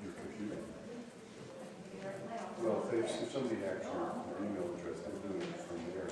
Your computer? Well, if somebody hacks your email address, they're doing it from there.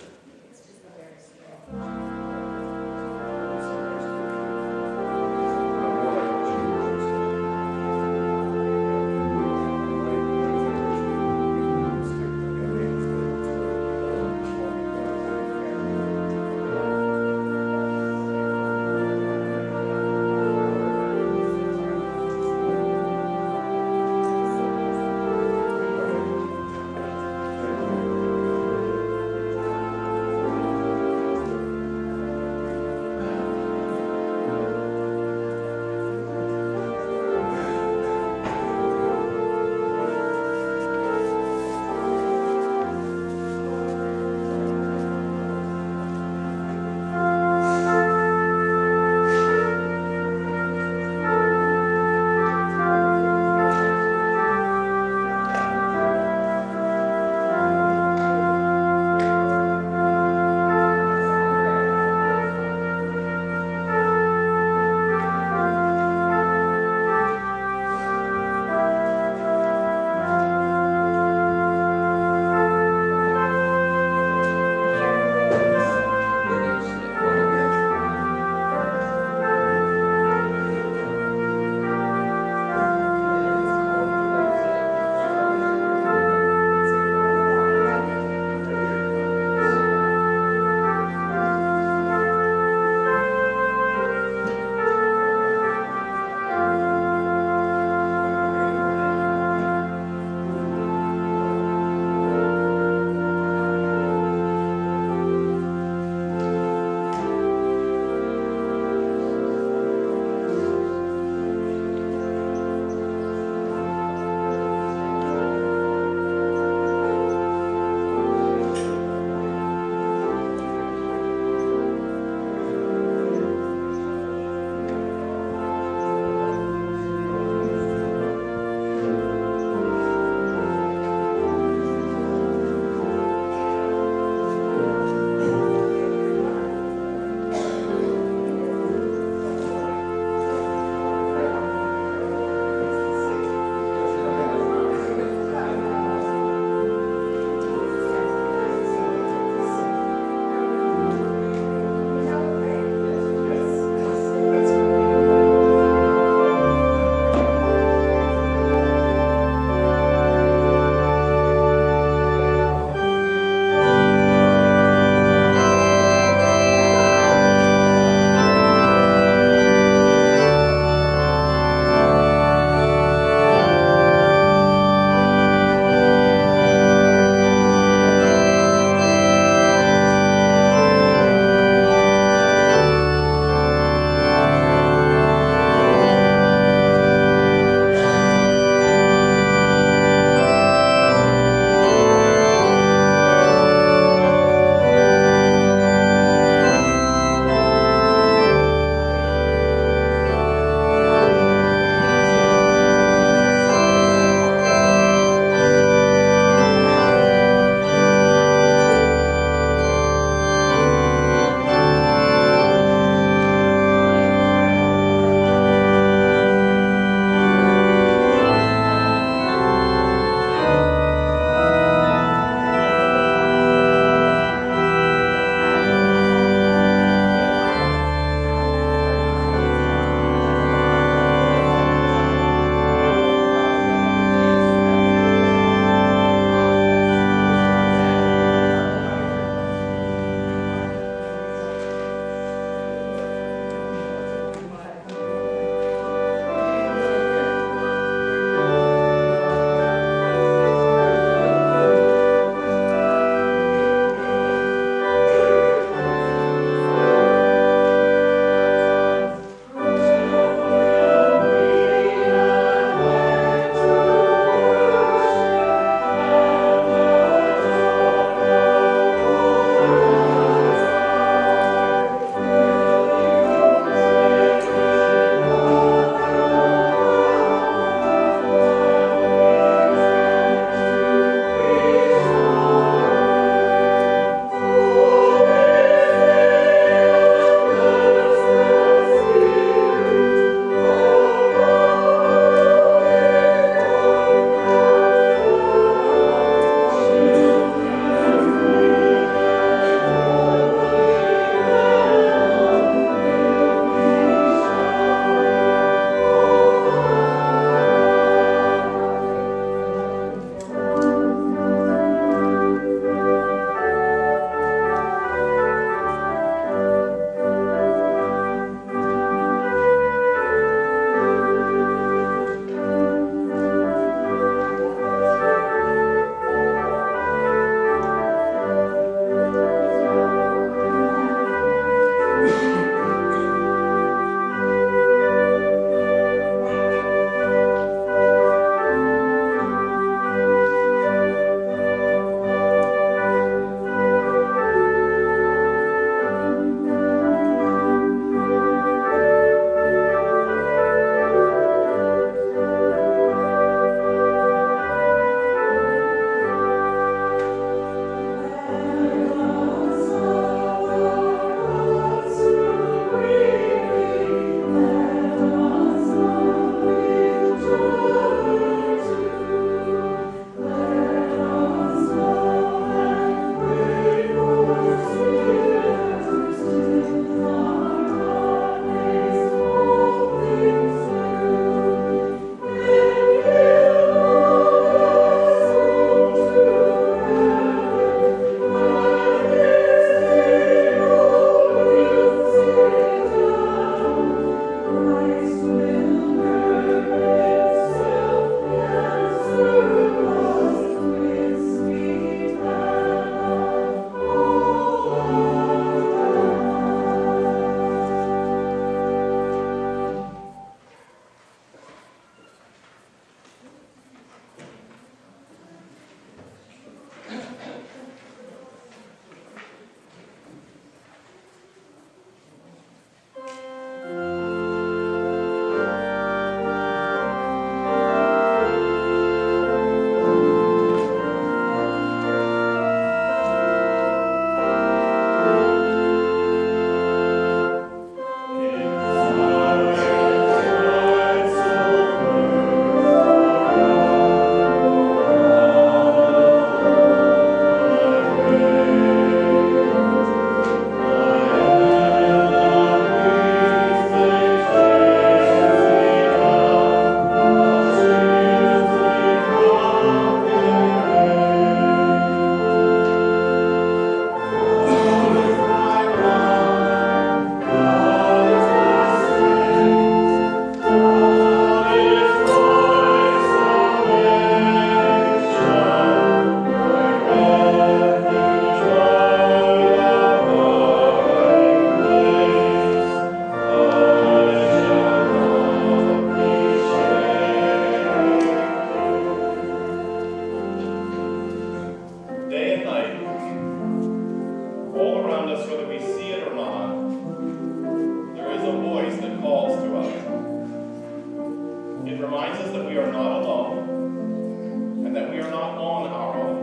that we are not alone, and that we are not on our own,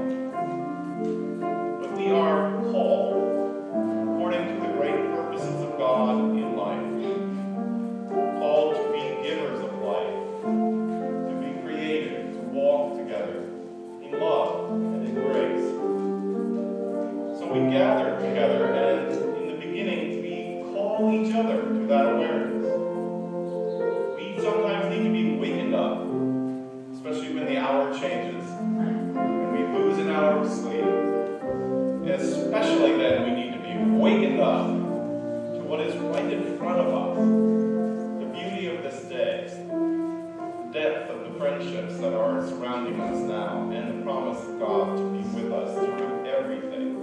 but we are called according to the great purposes of God in life, called to be givers of life, to be creative, to walk together in love and in grace. So we gather together, and in the beginning, we call each other to that awareness. We sometimes need to be wakened up, especially when the hour changes, and we lose an hour of sleep. Especially then, we need to be wakened up to what is right in front of us, the beauty of this day, the depth of the friendships that are surrounding us now, and the promise of God to be with us through everything.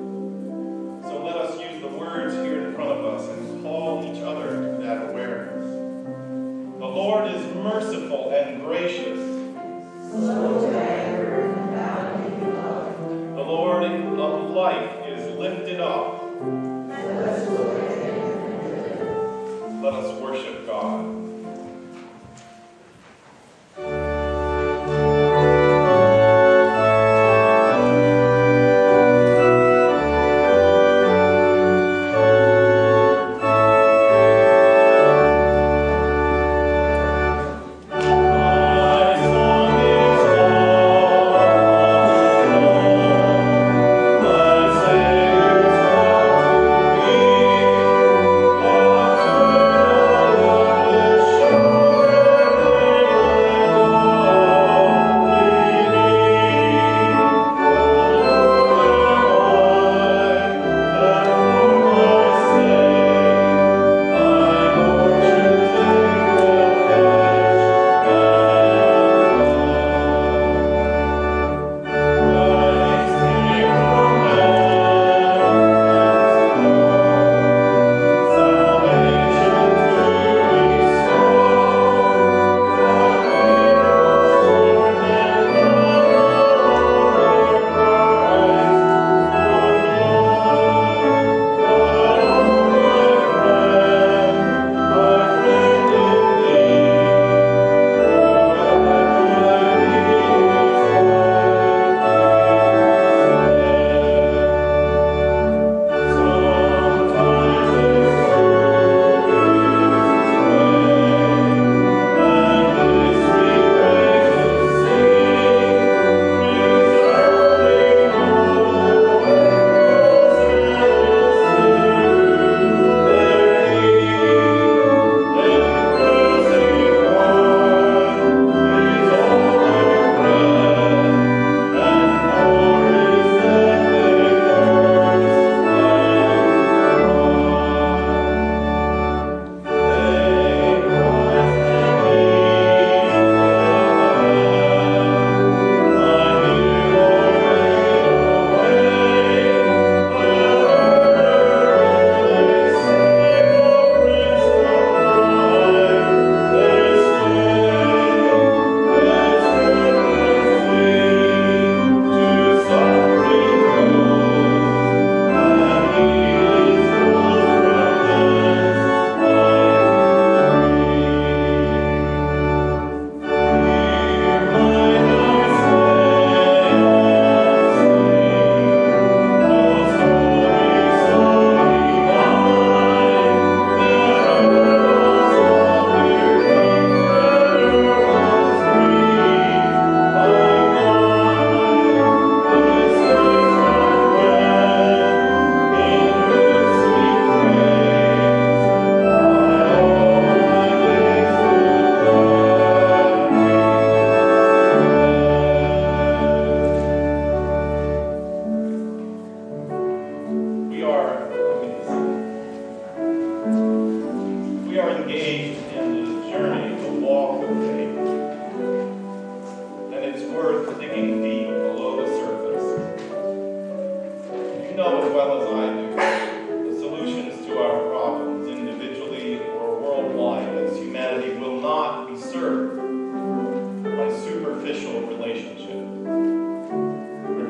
So let us use the words here in front of us and call each other to that awareness. The Lord is merciful and gracious, slow to anger and abounding in love. the Lord of life is lifted up. Let us worship God.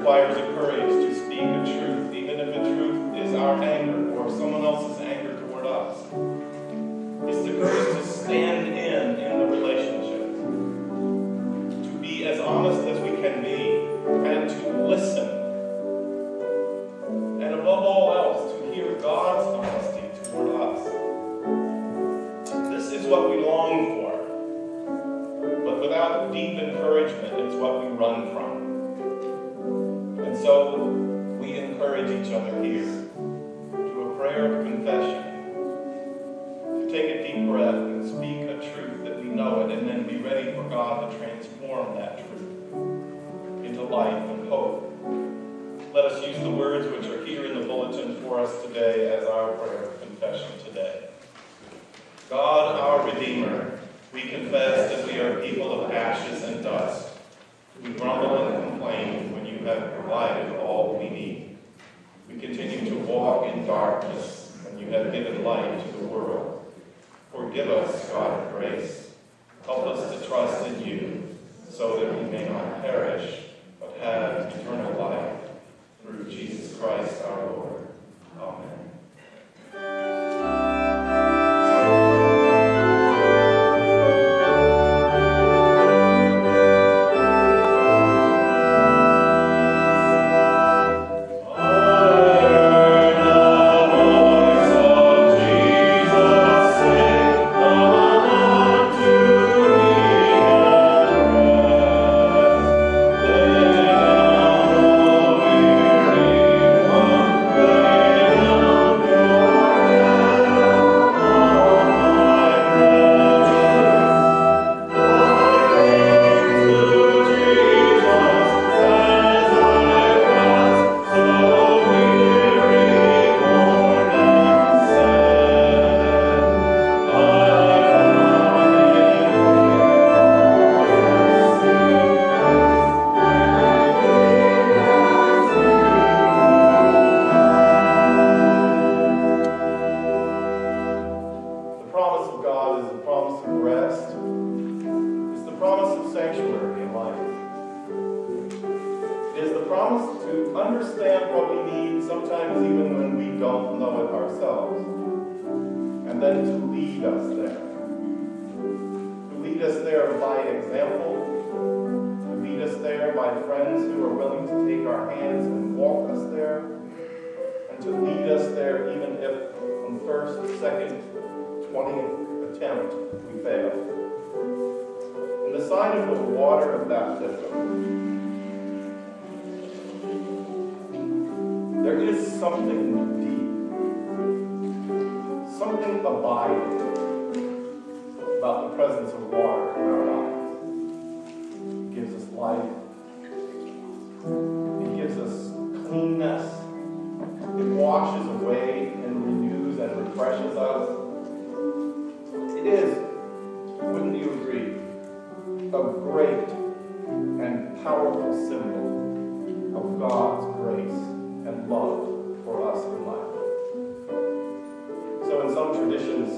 requires a courage to speak a truth, even if the truth is our anger or someone else's anger toward us. It's the courage to stand in the relationship. above all else, to hear God's honesty toward us. This is what we long for, but without deep encouragement, it's what we run from. And so we encourage each other here to a prayer of confession, to take a deep breath and speak a truth that we know it, and then be ready for God to transform that truth into life and hope. Let us use the words which are here in the bulletin for us today as our prayer of confession today. God, our Redeemer, we confess that we are people of ashes and dust. We grumble and complain when you have provided all we need. We continue to walk in darkness when you have given light to the world. Forgive us, God of grace. Help us to trust in you so that we may not perish, but have eternal life. Through Jesus Christ our Lord. Amen. There is something deep, something abiding about the presence of water in our lives. It gives us life. It gives us cleanness. It washes away and renews and refreshes us. It is, wouldn't you agree, a great and powerful symbol of God's grace and love for us in life. So in some traditions,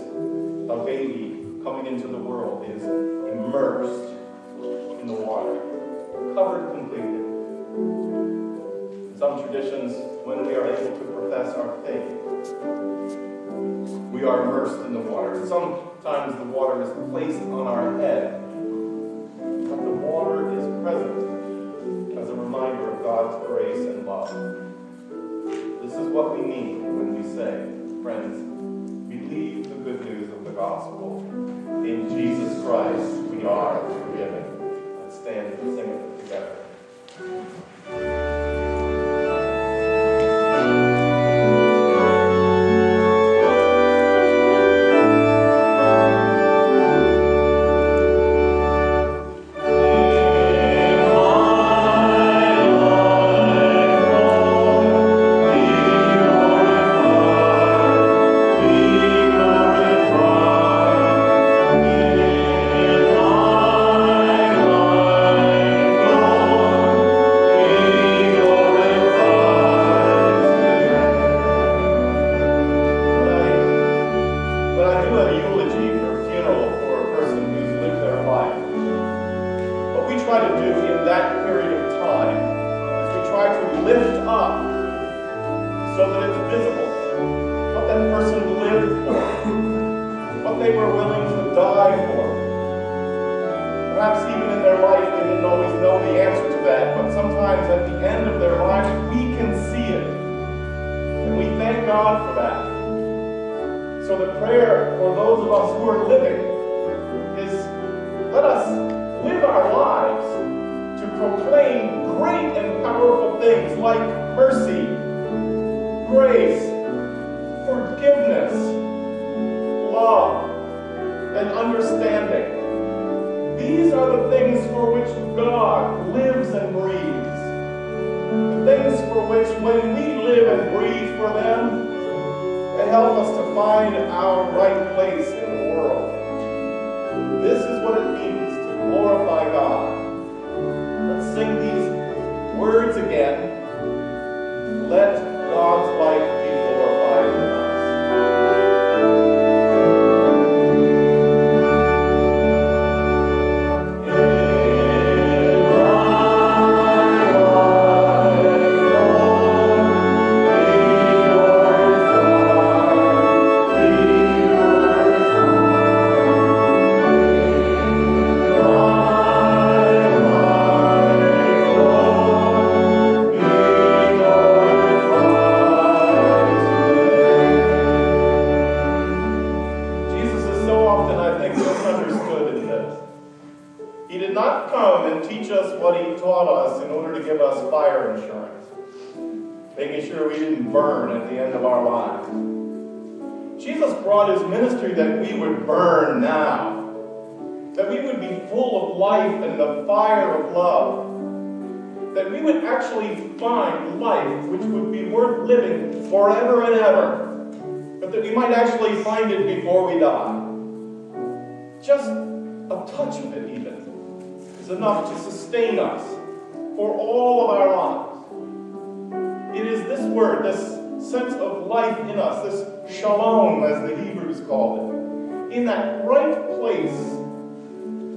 a baby coming into the world is immersed in the water, covered completely. In some traditions, when we are able to profess our faith, we are immersed in the water. Sometimes the water is placed on our head, but the water is present as a reminder of God's grace and love. This is what we mean when we say, friends, believe the good news of the gospel. In Jesus Christ we are forgiven. Let's stand and sing it together. God for that. So the prayer for those of us who are living is, let us live our lives to proclaim great and powerful things like mercy, grace, forgiveness, love, and understanding. These are the things for which God lives and breathes. The things for which, when we live and breathe for them, they help us to find our right place in the world. This is what it means to glorify God. Let's sing these words again. Let God's life be glorified in us. He did not come and teach us what he taught us in order to give us fire insurance, making sure we didn't burn at the end of our lives. Jesus brought his ministry that we would burn now, that we would be full of life and the fire of love, that we would actually find life which would be worth living forever and ever, but that we might actually find it before we die. Just a touch of it even is enough to sustain us for all of our lives. It is this word, this sense of life in us, this shalom as the Hebrews called it, in that right place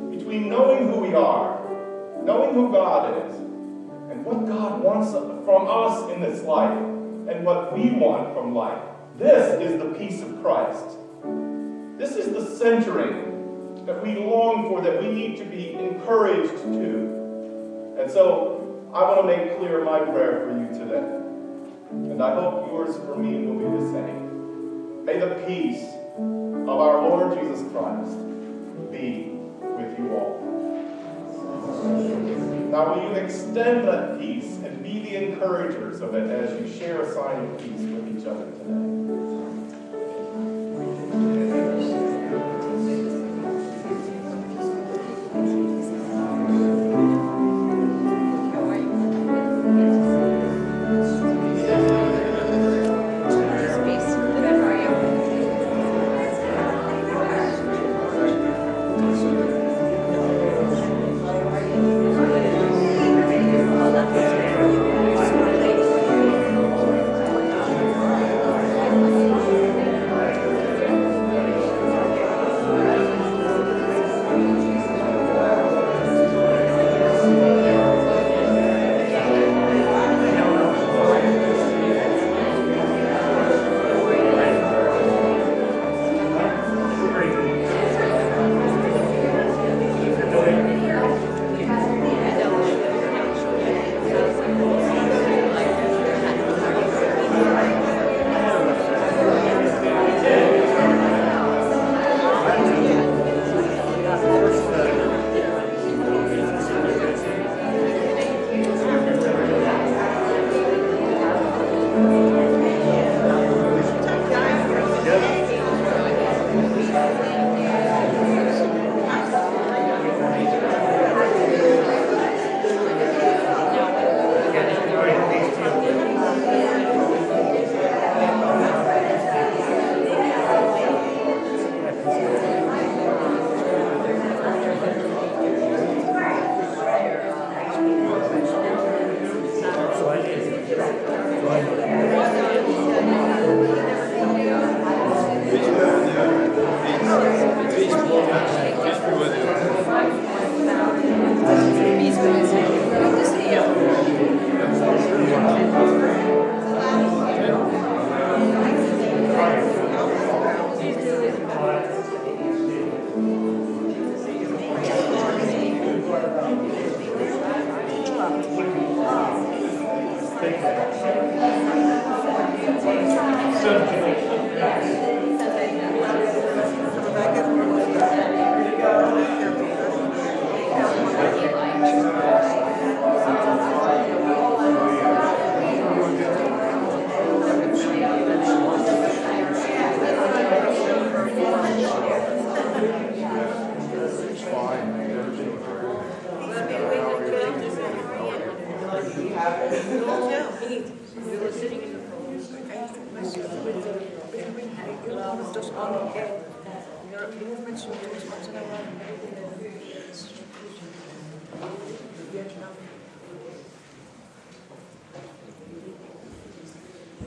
between knowing who we are, knowing who God is, and what God wants from us in this life, and what we want from life. This is the peace of Christ. This is the centering that we long for, that we need to be encouraged to. And so, I want to make clear my prayer for you today. And I hope yours for me will be the same. May the peace of our Lord Jesus Christ be with you all. Now, will you extend that peace and be the encouragers of it as you share a sign of peace with each other today?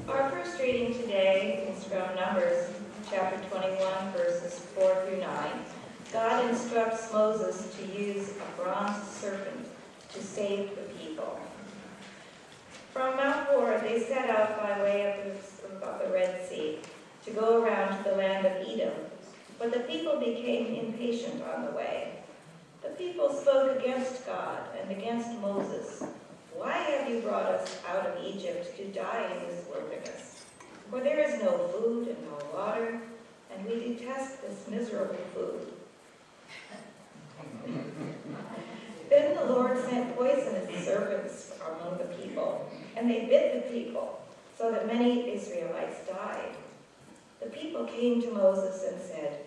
Our first reading today is from Numbers chapter 21, verses 4 through 9. God instructs Moses to use a bronze serpent to save the people. From Mount Hor, they set out by way of the Red Sea to go around to the land of Edom, but the people became impatient on the way. The people spoke against God and against Moses. "Why have you brought us out of Egypt to die in this wilderness? For there is no food and no water, and we detest this miserable food." Then the Lord sent poisonous serpents among the people, and they bit the people, so that many Israelites died. The people came to Moses and said,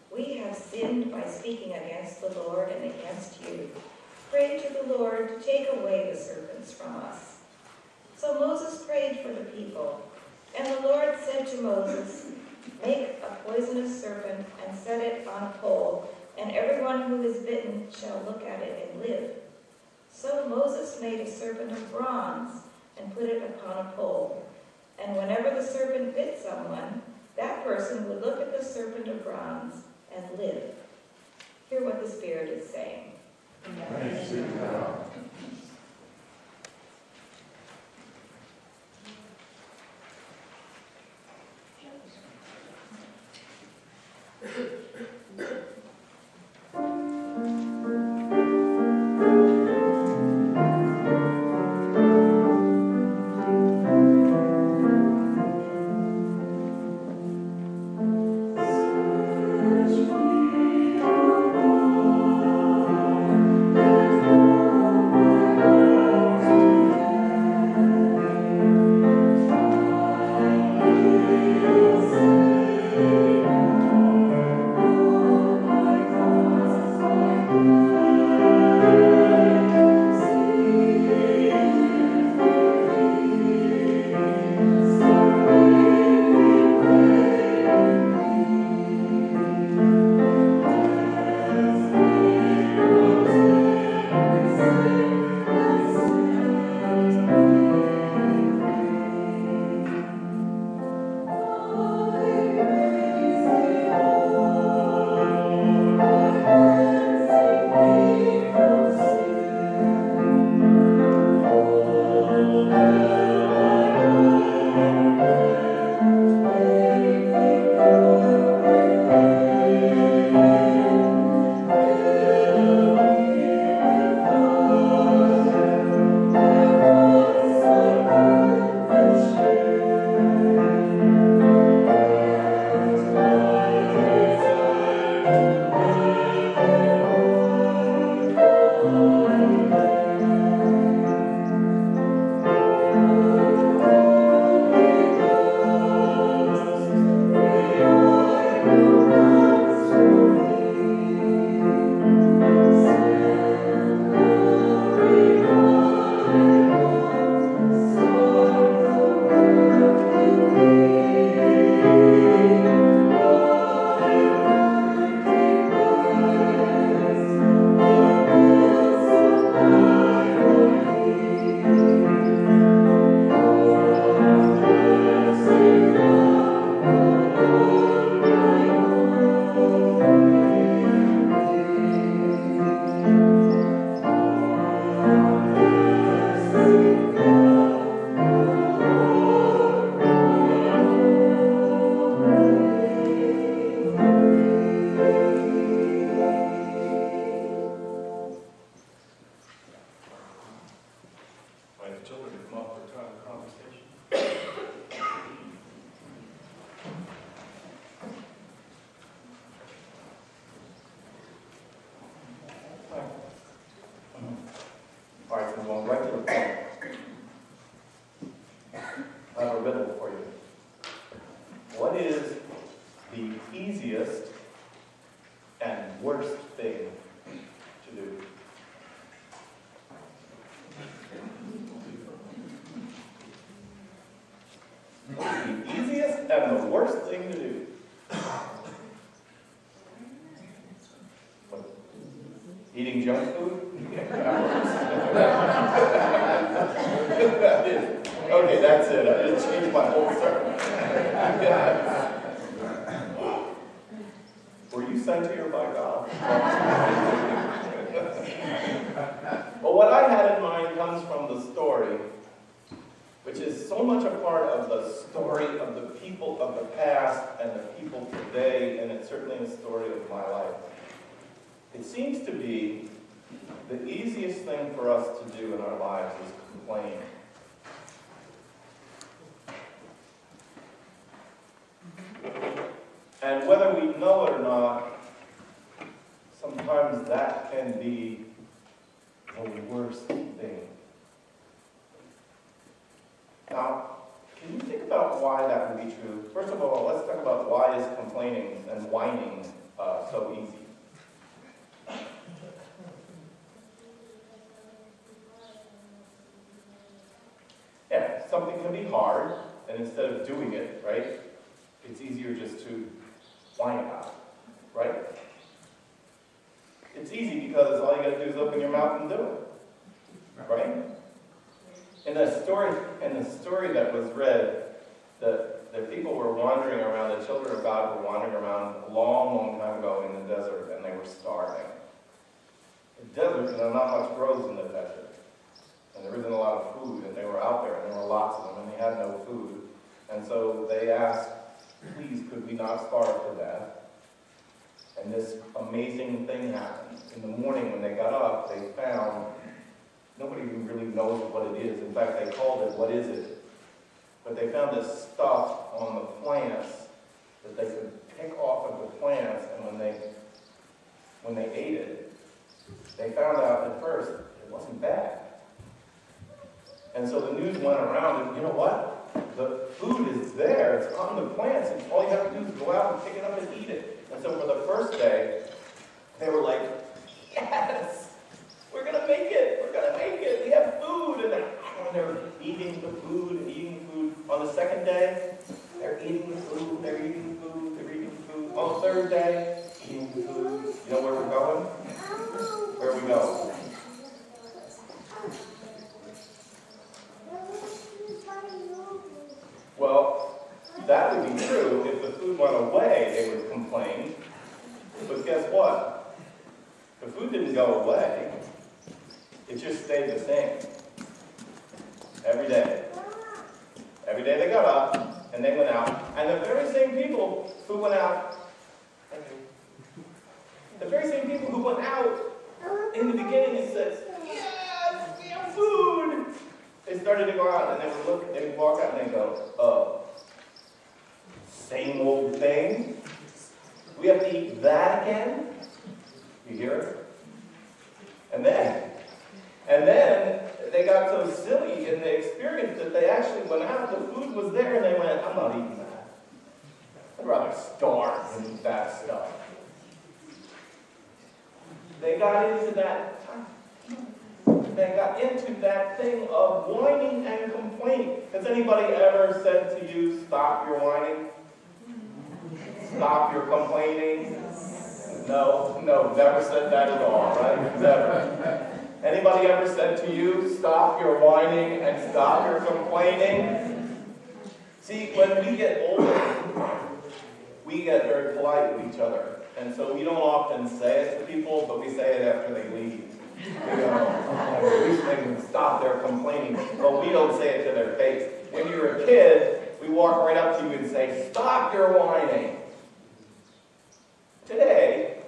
"We have sinned by speaking against the Lord and against you. Pray to the Lord to take away the serpents from us." So Moses prayed for the people, and the Lord said to Moses, "Make a poisonous serpent and set it on a pole, and everyone who is bitten shall look at it and live." So Moses made a serpent of bronze and put it upon a pole. And whenever the serpent bit someone, that person would look at the serpent of bronze and live. Hear what the Spirit is saying. Praise be to God. and the worst thing to do. What? Eating junk food? Okay, that's it. I just changed my whole sermon. Were you sent here by God? Well, what I had in mind comes from the story, which is so much a part of the story of the people of the past and the people today, and it's certainly a story of my life. It seems to be the easiest thing for us to do in our lives is complain. And whether we know it or not, sometimes that can be the worst thing. Now, can you think about why that would be true? First of all, let's talk about why is complaining and whining so easy. Yeah, something can be hard, and instead of doing it, right, it's easier just to whine about it, right? It's easy because all you got to do is open your mouth and do it, right? In the story that was read, the people were wandering around, the children of God were wandering around a long, long time ago in the desert, and they were starving. The desert, not much grows in the desert. And there isn't a lot of food, and they were out there, and there were lots of them, and they had no food. And so they asked, please, could we not starve to death? And this amazing thing happened. In the morning when they got up, they found, nobody even really knows what it is. In fact, they called it, what is it? But they found this stuff on the plants that they could pick off of the plants, and when they ate it, they found out at first it wasn't bad. And so the news went around, and you know what? The food is there. It's on the plants. And all you have to do is go out and pick it up and eat it. And so for the first day, they were like, yes, we're going to make it. We're going to make it. We have food. And they were eating the food and eating the food. On the second day, they're eating the food. They're eating the food. They're eating the food. On the third day, eating the food. You know where we're going? Where we go? Well, that would be true. If the food went away, they would complain. But guess what? The food didn't go away. It just stayed the same. Every day. Every day they got up, and they went out. And the very same people who went out, in the beginning and said, yes, we have food. They started to go out, and they would walk out, and they go, same old thing? We have to eat that again? You hear it? And then they got so silly in the experience that they actually went out, the food was there, and they went, I'm not eating that. I'd rather starve than eat that stuff. They got into that thing of whining and complaining. Has anybody ever said to you, stop your whining? Stop your complaining? No, never said that at all, right? Never. Anybody ever said to you, stop your whining and stop your complaining? See, when we get older, we get very polite with each other. And so we don't often say it to people, but we say it after they leave. We go, I wish they would stop their complaining. But we don't say it to their face. When you're a kid, we walk right up to you and say, stop your whining. Today,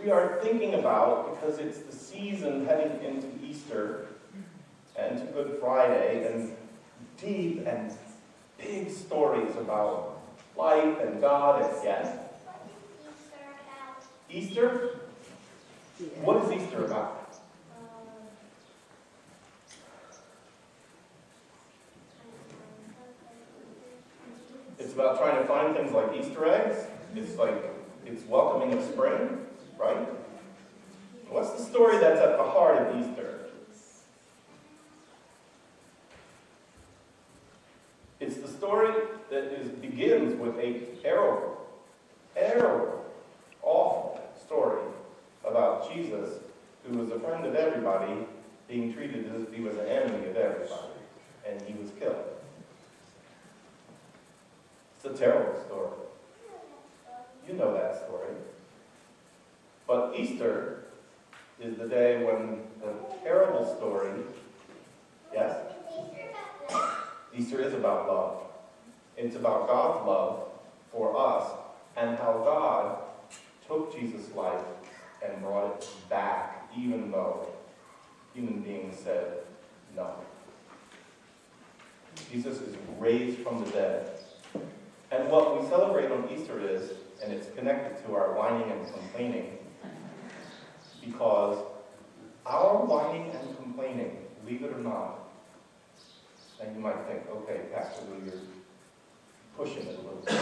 we are thinking about, because it's the season heading into Easter and to Good Friday, and deep and big stories about life and God and yes. Easter? What is Easter about? It's about trying to find things like Easter eggs. It's welcoming of spring, right? What's the story that's at the heart of Easter? It's the story begins with a terrible, awful story about Jesus, who was a friend of everybody, being treated as if he was an enemy of everybody, and he was killed. It's a terrible story. You know that story. But Easter is the day when the terrible story, yes? Easter is about love. It's about God's love for us and how God took Jesus' life and brought it back, even though human beings said no. Jesus is raised from the dead. And what we celebrate on Easter is, and it's connected to our whining and complaining, because our whining and complaining, believe it or not, and you might think, okay, Pastor Lou, you're pushing it a little bit.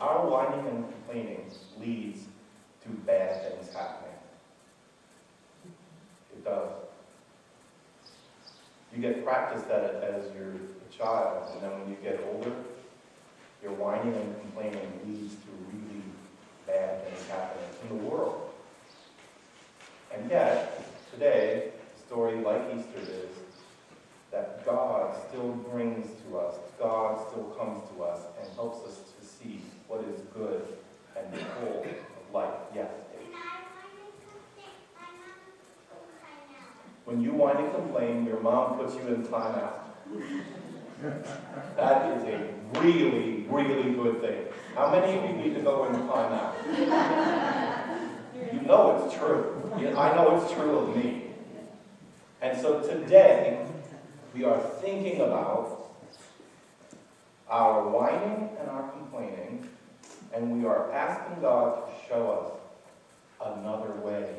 Our whining and complaining leads to bad things happening. It does. You get practiced at it as you're a child, and then when you get older, your whining and complaining leads to really bad things happening in the world. And yet, today, a story like Easter is that God still brings to us, God still comes to us and helps us to see what is good and full of life. Yes. When you whine and complain, your mom puts you in timeout. That is a really, really good thing. How many of you need to go in timeout? You know it's true. I know it's true of me. And so today, we are thinking about our whining and our complaining, and we are asking God to show us another way.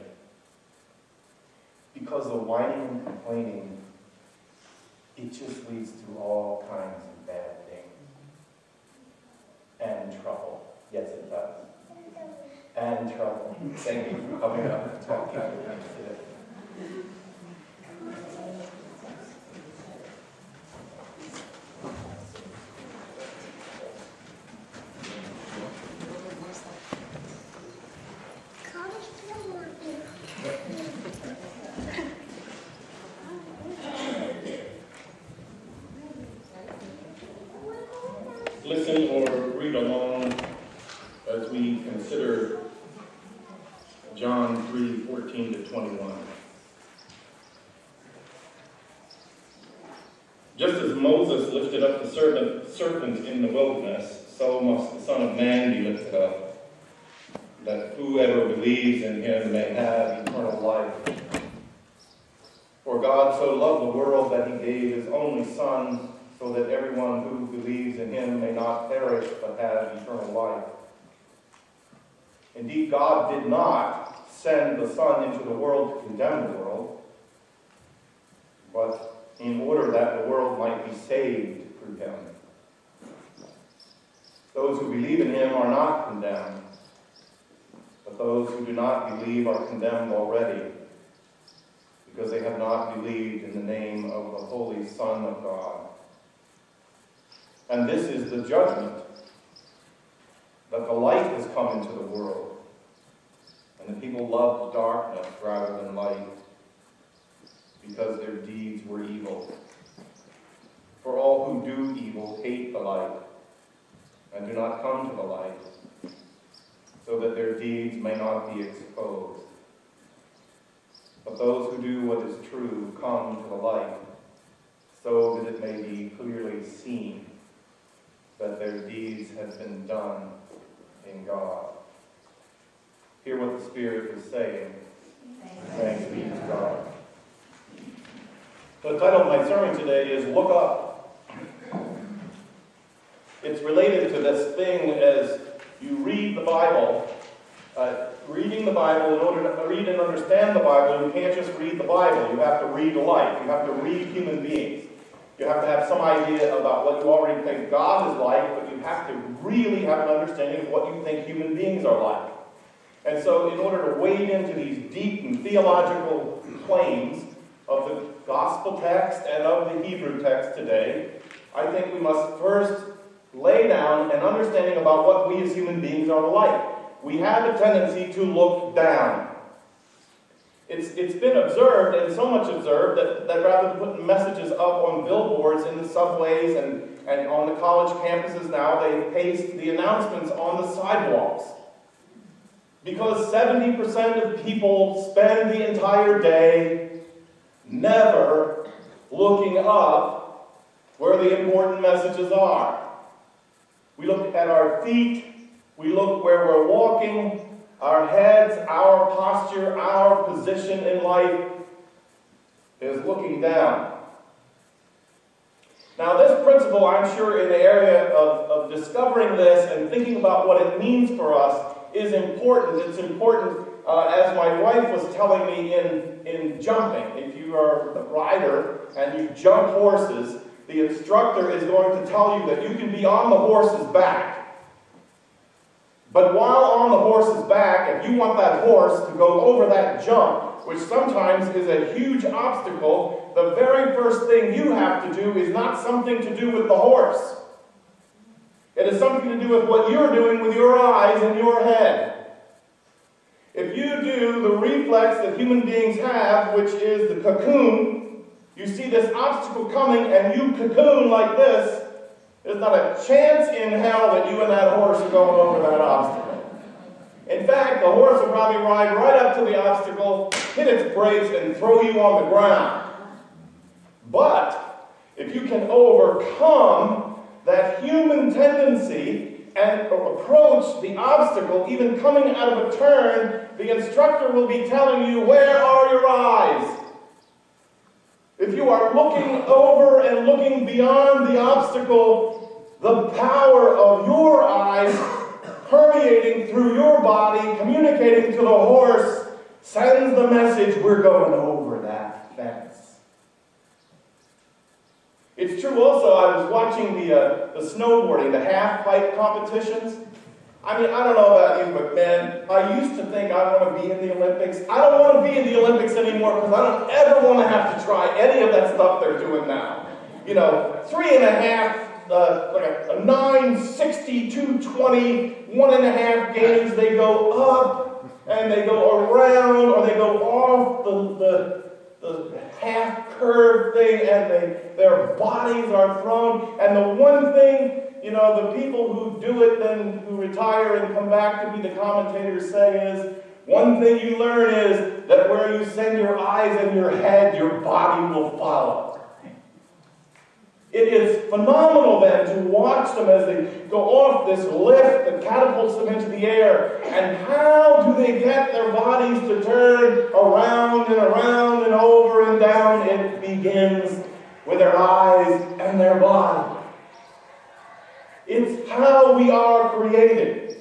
Because the whining and complaining, it just leads to all kinds of bad things. And trouble. Yes, it does. And trouble. Thank you for coming up and talking to me today. Listen or read along as we consider John 3:14 to 21. Just as Moses lifted up the serpent in the wilderness, so must the Son of Man be lifted up, that whoever believes in him may have eternal life. For God so loved the world that he gave his only Son, so that everyone who believes in him may not perish but have eternal life. Indeed, God did not send the Son into the world to condemn the world, but in order that the world might be saved through him. Those who believe in him are not condemned, but those who do not believe are condemned already, because they have not believed in the name of the Holy Son of God. And this is the judgment, that the light has come into the world, and the people loved darkness rather than light, because their deeds were evil. For all who do evil hate the light, and do not come to the light, so that their deeds may not be exposed. But those who do what is true come to the light, so that it may be clearly seen that their deeds have been done in God. Hear what the Spirit is saying. Thanks be to God. The title of my sermon today is Look Up. It's related to this thing as you read the Bible. Reading the Bible, in order to read and understand the Bible, you can't just read the Bible. You have to read life. You have to read human beings. You have to have some idea about what you already think God is like, but you have to really have an understanding of what you think human beings are like. And so in order to wade into these deep and theological planes of the gospel text and of the Hebrew text today, I think we must first lay down an understanding about what we as human beings are like. We have a tendency to look down. It's been observed, and so much observed, that rather than putting messages up on billboards in the subways and on the college campuses now, they paste the announcements on the sidewalks. Because 70% of people spend the entire day never looking up where the important messages are. We look at our feet, we look where we're walking, our heads, our posture, our position in life is looking down. Now this principle, I'm sure, in the area of discovering this and thinking about what it means for us is important. It's important, as my wife was telling me in jumping. If you are a rider and you jump horses, the instructor is going to tell you that you can be on the horse's back. But while on the horse's back, if you want that horse to go over that jump, which sometimes is a huge obstacle, the very first thing you have to do is not something to do with the horse. It is something to do with what you're doing with your eyes and your head. If you do the reflex that human beings have, which is the cocoon, you see this obstacle coming and you cocoon like this, there's not a chance in hell that you and that horse are going over that obstacle. In fact, the horse will probably ride right up to the obstacle, hit its brakes, and throw you on the ground. But if you can overcome that human tendency and approach the obstacle, even coming out of a turn, the instructor will be telling you, where are your eyes? If you are looking over and looking beyond the obstacle, the power of your eyes permeating through your body, communicating to the horse, sends the message, we're going over that fence. It's true also, I was watching the snowboarding, the half-pipe competitions. I mean, I don't know about you, but man, I used to think I want to be in the Olympics. I don't want to be in the Olympics anymore because I don't ever want to have to try any of that stuff they're doing now. You know, 3.5, like a 9, 60, 220, 1.5 games, they go up and they go around or they go off the half curve thing and their bodies are thrown. And the one thing, you know, the people who do it then, who retire and come back to be the commentators say is, one thing you learn is that where you send your eyes and your head, your body will follow. It is phenomenal then to watch them as they go off this lift that catapults them into the air. And how do they get their bodies to turn around and over and down? It begins with their eyes and their body. It's how we are created.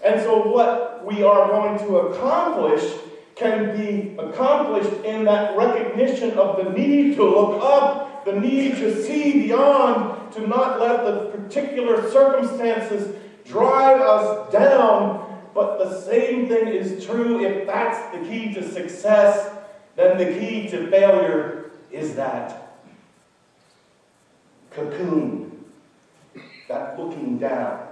And so what we are going to accomplish can be accomplished in that recognition of the need to look up, the need to see beyond, to not let the particular circumstances drive us down. But the same thing is true if that's the key to success, then the key to failure is that cocoon, that looking down.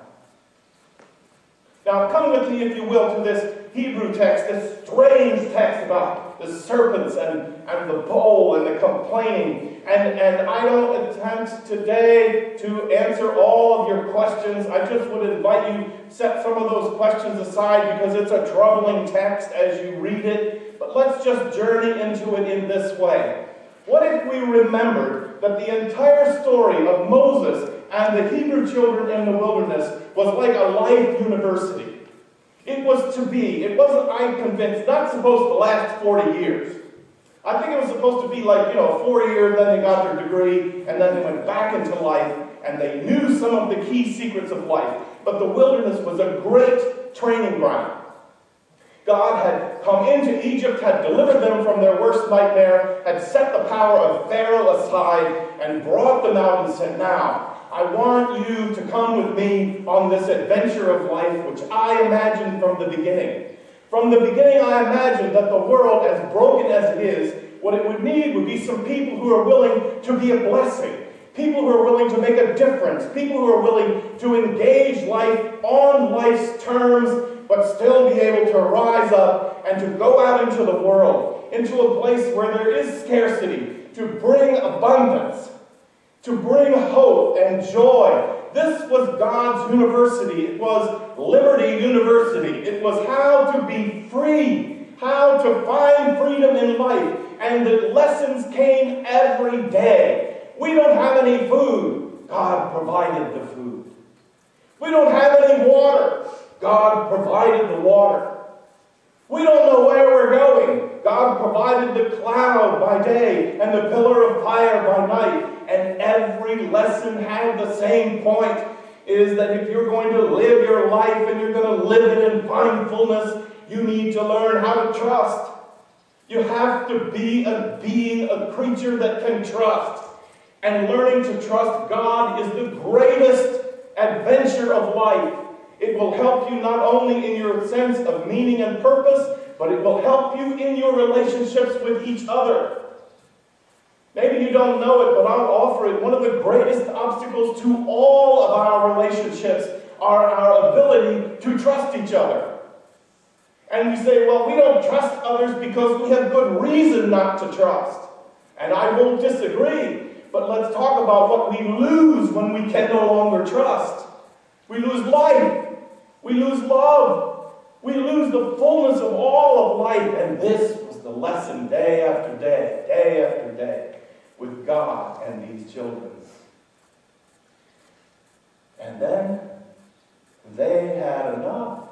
Now come with me, if you will, to this Hebrew text, this strange text about the serpents and the bowl and the complaining. And I don't attempt today to answer all of your questions. I just would invite you to set some of those questions aside because it's a troubling text as you read it. But let's just journey into it in this way. What if we remembered that the entire story of Moses and the Hebrew children in the wilderness was like a life university? It was to be, it wasn't, I'm convinced, not supposed to last 40 years. I think it was supposed to be like, 4 years, then they got their degree, and then they went back into life, and they knew some of the key secrets of life. But the wilderness was a great training ground. God had come into Egypt, had delivered them from their worst nightmare, had set the power of Pharaoh aside, and brought them out and said, now, I want you to come with me on this adventure of life, which I imagined from the beginning. From the beginning, I imagined that the world, as broken as it is, what it would need would be some people who are willing to be a blessing. People who are willing to make a difference. People who are willing to engage life on life's terms, but still be able to rise up and to go out into the world, into a place where there is scarcity, to bring abundance, to bring hope and joy. This was God's university. It was Liberty University. It was how to be free, how to find freedom in life. And the lessons came every day. We don't have any food. God provided the food. We don't have any water. God provided the water. We don't know where we're going. God provided the cloud by day and the pillar of fire by night. And every lesson had the same point, is that if you're going to live your life and you're going to live it in mindfulness, you need to learn how to trust. You have to be a being, a creature that can trust. And learning to trust God is the greatest adventure of life. It will help you not only in your sense of meaning and purpose, but it will help you in your relationships with each other. Maybe you don't know it, but I'll offer it. One of the greatest obstacles to all of our relationships are our ability to trust each other. And we say, well, we don't trust others because we have good reason not to trust. And I won't disagree. But let's talk about what we lose when we can no longer trust. We lose life. We lose love. We lose the fullness of all of life. And this was the lesson day after day, with God and these children. And then they had enough.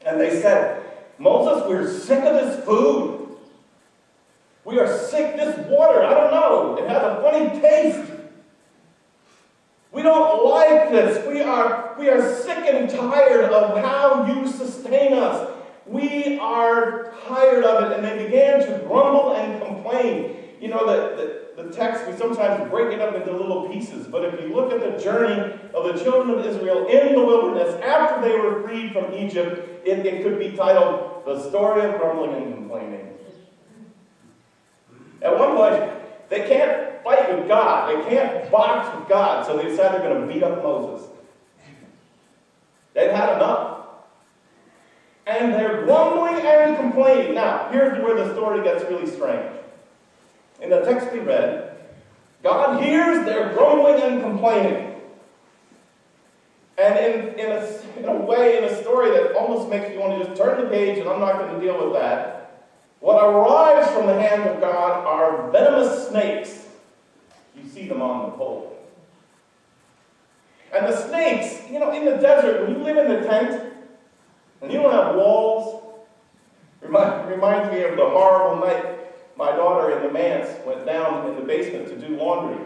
And they said, Moses, we're sick of this food. We are sick. This water, I don't know, it has a funny taste. We don't like this. We are sick and tired of how you sustain us. We are tired of it. And they began to grumble and complain. You know, the text, we sometimes break it up into little pieces. But if you look at the journey of the children of Israel in the wilderness after they were freed from Egypt, it could be titled, The Story of Grumbling and Complaining. At one point, they can't fight with God. They can't box with God. So they decide they're going to beat up Moses. They've had enough. And they're grumbling and complaining. Now, here's where the story gets really strange. In the text we read, God hears their grumbling and complaining. And in a way, in a story that almost makes you want to just turn the page, and I'm not going to deal with that, what arrives from the hand of God are venomous snakes. You see them on the pole. And the snakes, you know, in the desert, when you live in the tent, and you don't have walls, reminds me of the horrible night my daughter in the manse went down in the basement to do laundry.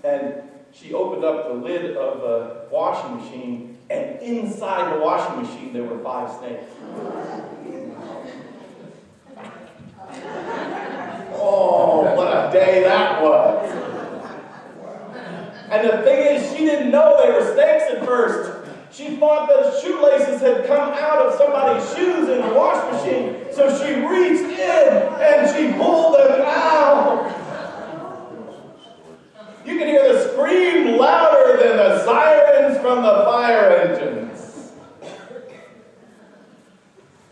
And she opened up the lid of the washing machine, and inside the washing machine there were 5 snakes. Oh, what a day that was. And the thing is, she didn't know they were snakes at first. She thought the shoelaces had come out of somebody's shoes in the wash machine. So she reached in and she pulled them out. You can hear the scream louder than the sirens from the fire engines.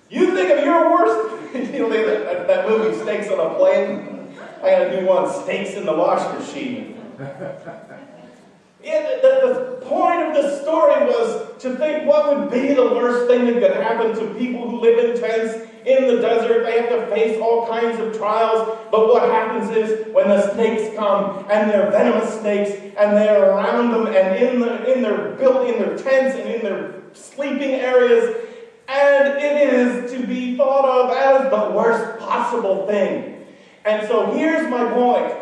You think of your worst. You know, that movie, Snakes on a Plane? I got a new one, Snakes in the Wash Machine. The point of the story was to think what would be the worst thing that could happen to people who live in tents in the desert. They have to face all kinds of trials. But what happens is when the snakes come, and they're venomous snakes, and they're around them, and in their tents and in their sleeping areas, and it is to be thought of as the worst possible thing. And so here's my point.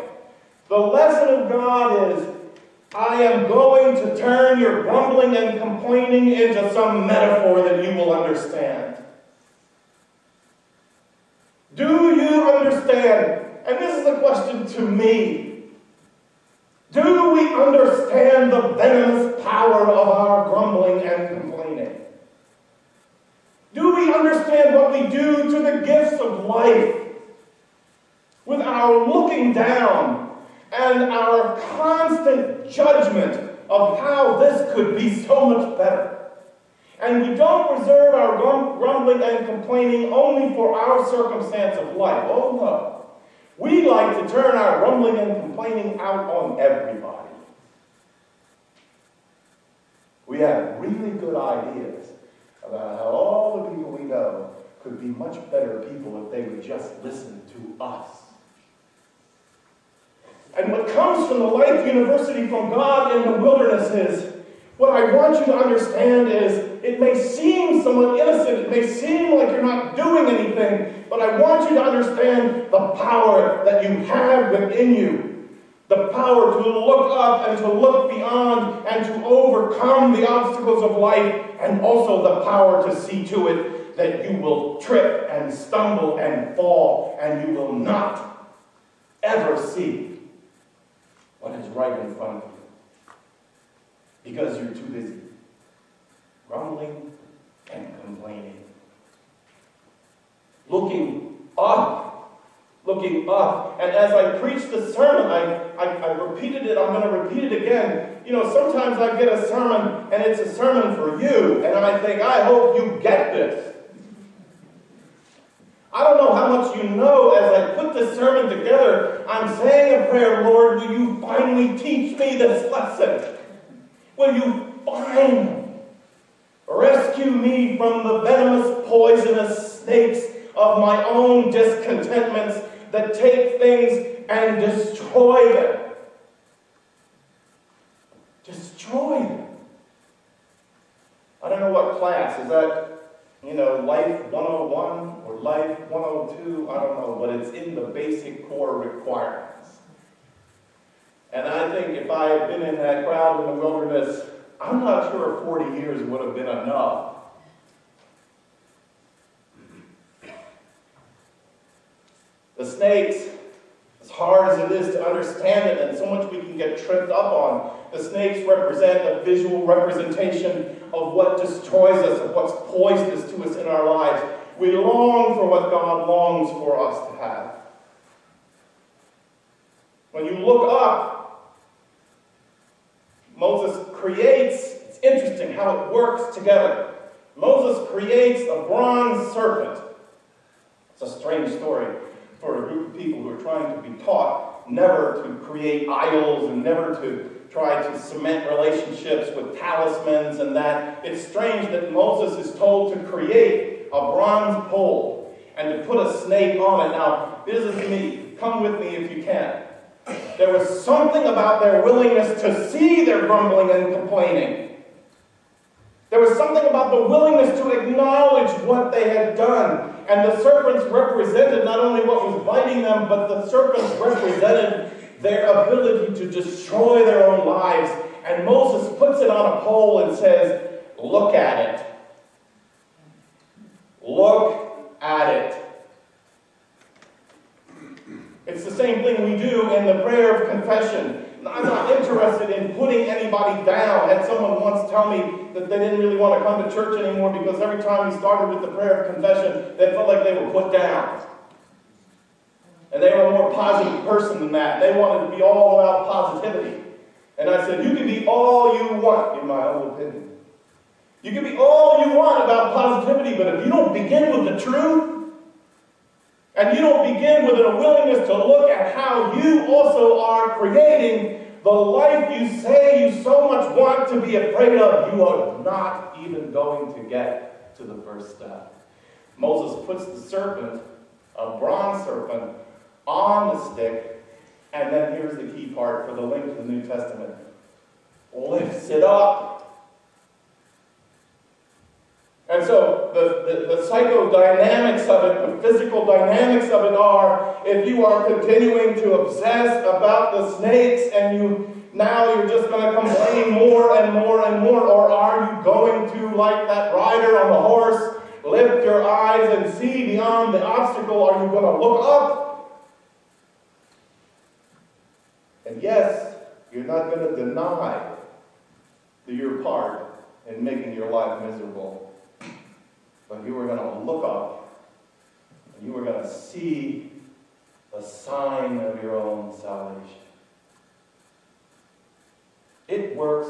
The lesson of God is, I am going to turn your grumbling and complaining into some metaphor that you will understand. Do you understand? And this is a question to me. Do we understand the venomous power of our grumbling and complaining? Do we understand what we do to the gifts of life with our looking down, and our constant judgment of how this could be so much better. And we don't reserve our grumbling and complaining only for our circumstance of life. Oh no. We like to turn our grumbling and complaining out on everybody. We have really good ideas about how all the people we know could be much better people if they would just listen to us. And what comes from the Life University from God in the wilderness is, what I want you to understand is, it may seem somewhat innocent, it may seem like you're not doing anything, but I want you to understand the power that you have within you. The power to look up and to look beyond and to overcome the obstacles of life, and also the power to see to it that you will trip and stumble and fall, and you will not ever see what is right in front of you. Because you're too busy grumbling and complaining. Looking up. And as I preached the sermon, I repeated it. I'm going to repeat it again. You know, sometimes I get a sermon, and it's a sermon for you. And I think, I hope you get this. I don't know how much you know. As I put this sermon together, I'm saying a prayer, Lord, will you finally teach me this lesson? Will you finally rescue me from the venomous, poisonous snakes of my own discontentments that take things and destroy them? Destroy them. I don't know what class. Is that, Life 101 or Life 102? I don't know, but it's in the basic core requirements. And I think if I had been in that crowd in the wilderness, I'm not sure 40 years would have been enough. The snakes, as hard as it is to understand it, and so much we can get tripped up on, the snakes represent a visual representation of what destroys us, of what's poisonous to us in our lives. We long for what God longs for us to have. When you look up, Moses creates, it's interesting how it works together. Moses creates a bronze serpent. It's a strange story for a group of people who are trying to be taught never to create idols and never to try to cement relationships with talismans and that. It's strange that Moses is told to create a bronze pole and to put a snake on it. Now, this is me. Come with me if you can. There was something about their willingness to see their grumbling and complaining. There was something about the willingness to acknowledge what they had done. And the serpents represented not only what was biting them, but the serpents represented their ability to destroy their own lives. And Moses puts it on a pole and says, look at it. Look at it. It's the same thing we do in the prayer of confession. I'm not interested in putting anybody down. I had someone once tell me that they didn't really want to come to church anymore because every time we started with the prayer of confession, they felt like they were put down. And they were a more positive person than that. They wanted to be all about positivity. And I said, you can be all you want, in my own opinion. You can be all you want about positivity, but if you don't begin with the truth, and you don't begin with a willingness to look at how you also are creating the life you say you so much want to be afraid of, you are not even going to get to the first step. Moses puts the serpent, a bronze serpent, on the stick, and then here's the key part for the link to the New Testament. Lifts it up. And so the psychodynamics of it, the physical dynamics of it are, if you are continuing to obsess about the snakes and you're just going to complain more and more and more, or are you going to, like that rider on the horse, lift your eyes and see beyond the obstacle? Are you going to look up? And yes, you're not going to deny your part in making your life miserable. But you are going to look up, and you are going to see the sign of your own salvation. It works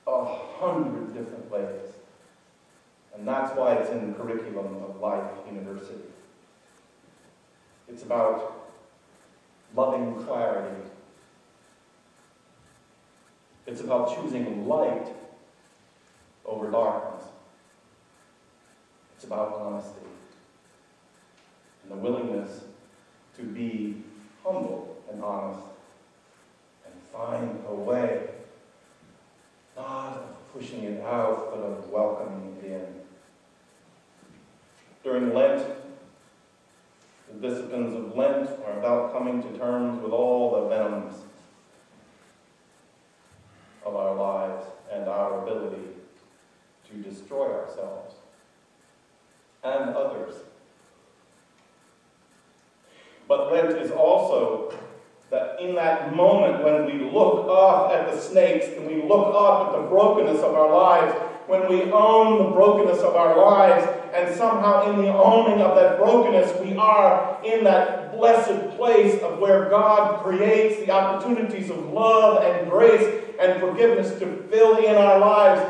100 different ways. And that's why it's in the curriculum of Life University. It's about loving clarity. It's about choosing light over darkness. It's about honesty and the willingness to be humble and honest and find a way, not of pushing it out, but of welcoming it in. During Lent, the disciplines of Lent are about coming to terms with all the venoms of our lives and our ability to destroy ourselves and others. But Lent is also that in that moment when we look up at the snakes and we look up at the brokenness of our lives, when we own the brokenness of our lives, and somehow in the owning of that brokenness, we are in that blessed place of where God creates the opportunities of love and grace and forgiveness to fill in our lives.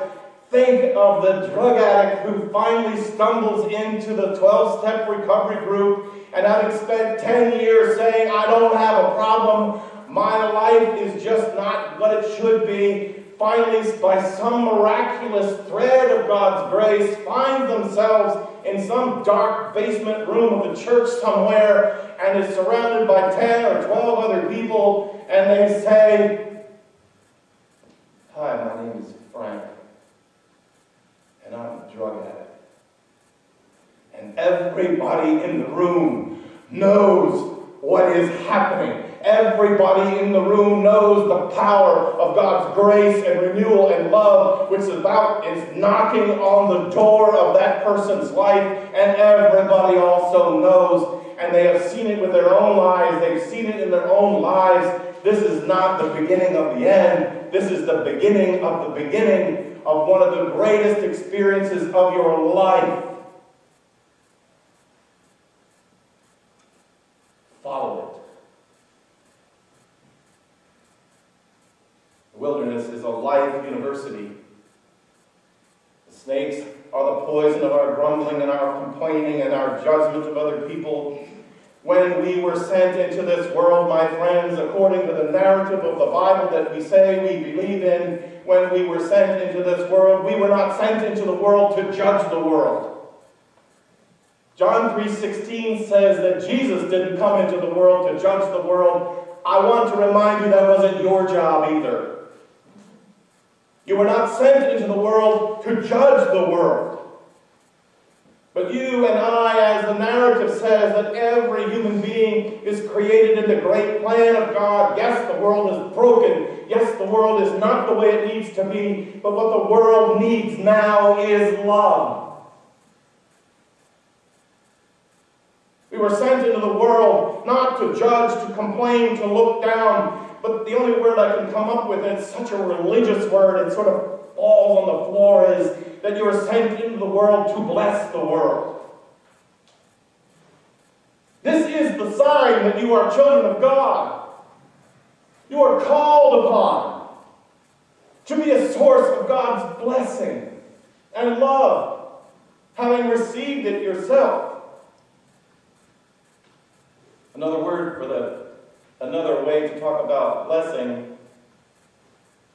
Think of the drug addict who finally stumbles into the 12-step recovery group, and having spent 10 years saying, I don't have a problem, my life is just not what it should be, finally, by some miraculous thread of God's grace, find themselves in some dark basement room of a church somewhere, and is surrounded by 10 or 12 other people, and they say, hi, my name is Frank, and I'm a drug addict. And everybody in the room knows what is happening. Everybody in the room knows the power of God's grace and renewal and love, which is knocking on the door of that person's life, and everybody also knows, and they have seen it with their own lives, they've seen it in their own lives. This is not the beginning of the end. This is the beginning of the beginning of one of the greatest experiences of your life. Follow it. The wilderness is a life university. The snakes are the poison of our grumbling and our complaining and our judgment of other people. When we were sent into this world, my friends, according to the narrative of the Bible that we say we believe in, when we were sent into this world, we were not sent into the world to judge the world. John 3:16 says that Jesus didn't come into the world to judge the world. I want to remind you that wasn't your job either. You were not sent into the world to judge the world. But you and I, as the narrative says, that every human being is created in the great plan of God. Yes, the world is broken. Yes, the world is not the way it needs to be. But what the world needs now is love. We were sent into the world not to judge, to complain, to look down. But the only word I can come up with, and it's such a religious word, it sort of falls on the floor, is that you are sent into the world to bless the world. This is the sign that you are children of God. You are called upon to be a source of God's blessing and love, having received it yourself. Another way to talk about blessing,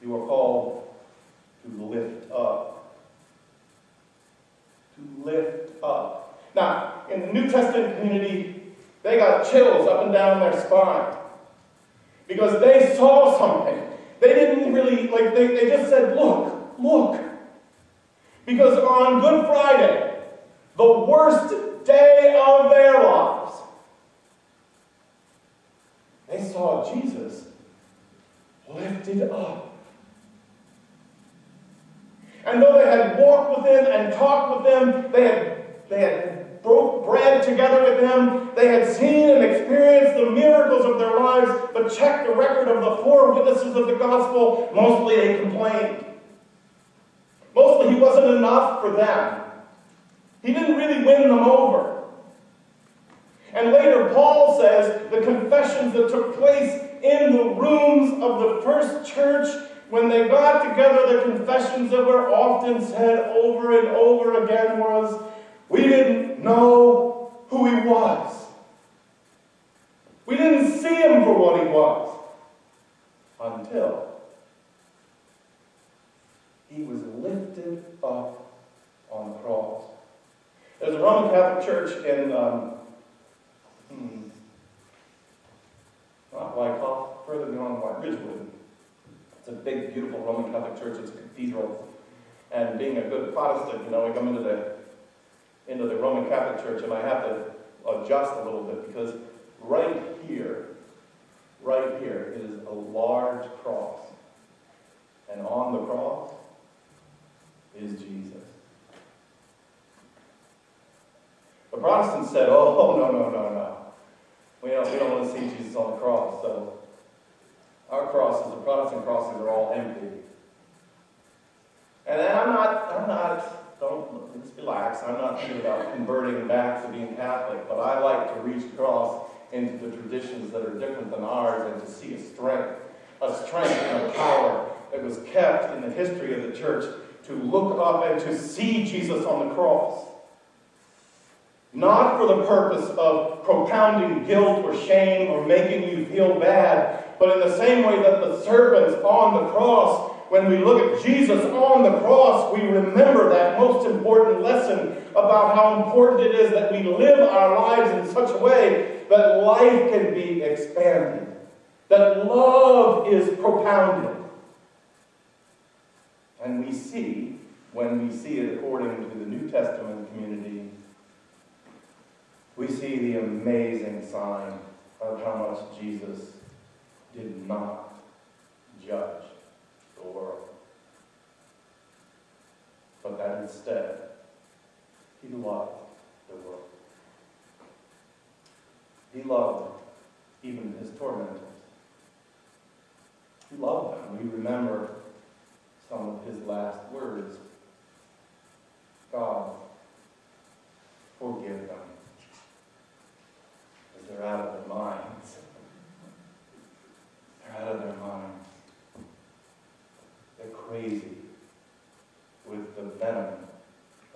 you are called to lift up. To lift up. Now, in the New Testament community, they got chills up and down their spine because they saw something. They didn't really, they just said, look, look. Because on Good Friday, the worst day of their lives, they saw Jesus lifted up. And though they had walked with him and talked with him, they had broke bread together with him, they had seen and experienced the miracles of their lives, but check the record of the 4 witnesses of the gospel, mostly they complained. Mostly he wasn't enough for them. He didn't really win them over. And later, Paul says the confessions that took place in the rooms of the first church when they got together, the confessions that were often said over and over again was, we didn't know who he was. We didn't see him for what he was until he was lifted up on the cross. There's a Roman Catholic church in not Wyckoff, further beyond Ridgewood. It's a big, beautiful Roman Catholic church. It's a cathedral. And being a good Protestant, we come into the Roman Catholic Church, and I have to adjust a little bit because right here is a large cross. And on the cross is Jesus. The Protestants said, oh, no. We don't want to see Jesus on the cross. So our crosses, the Protestant crosses, are all empty. And let's relax. I'm not thinking about converting back to being Catholic, but I like to reach across into the traditions that are different than ours and to see a strength and a power that was kept in the history of the church to look up and to see Jesus on the cross. Not for the purpose of propounding guilt or shame or making you feel bad, but in the same way that the servants on the cross, when we look at Jesus on the cross, we remember that most important lesson about how important it is that we live our lives in such a way that life can be expanded, that love is propounded. And we see, when we see it according to the New Testament community, we see the amazing sign of how much Jesus did not judge the world, but that instead he loved the world. He loved even his tormentors. He loved them. We remember some of his last words. God, forgive them. Because they're out of their minds. They're out of their minds. They're crazy with the venom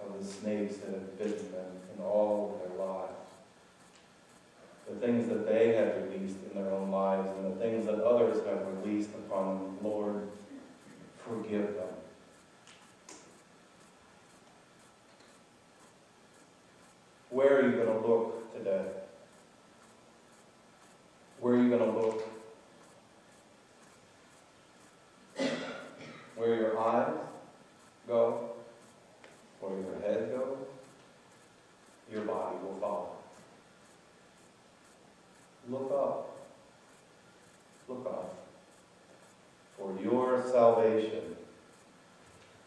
of the snakes that have bitten them in all of their lives. The things that they have released in their own lives and the things that others have released upon them, Lord, forgive them. Where are you going to look today? Where are you going to look? Where your eyes go, where your head goes, your body will follow. Look up. Look up. For your salvation,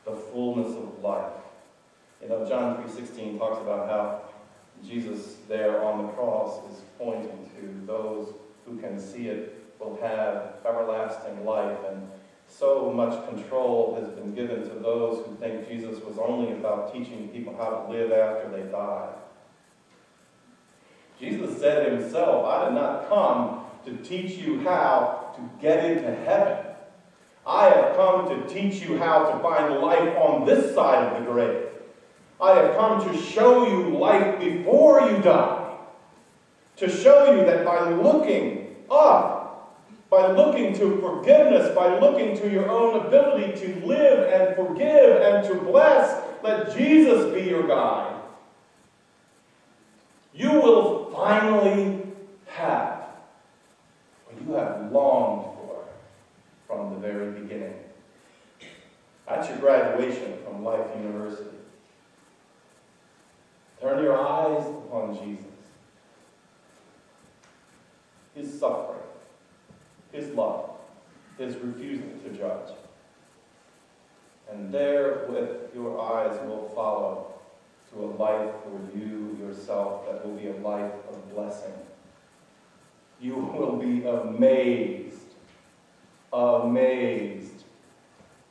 the fullness of life. John 3:16 talks about how Jesus there on the cross is pointing to those who can see it will have everlasting life, and so much control has been given to those who think Jesus was only about teaching people how to live after they die. Jesus said himself, I did not come to teach you how to get into heaven. I have come to teach you how to find life on this side of the grave. I have come to show you life before you die. To show you that by looking up, by looking to forgiveness, by looking to your own ability to live and forgive and to bless, let Jesus be your guide. You will finally have what you have longed for from the very beginning. That's your graduation from Life University. Turn your eyes upon Jesus. His suffering, his love, his refusal to judge. And therewith your eyes will follow to a life for you yourself that will be a life of blessing. You will be amazed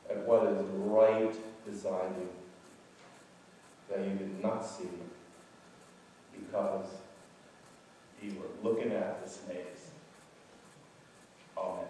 at what is right beside you that you did not see because you were looking at the snakes. Amen.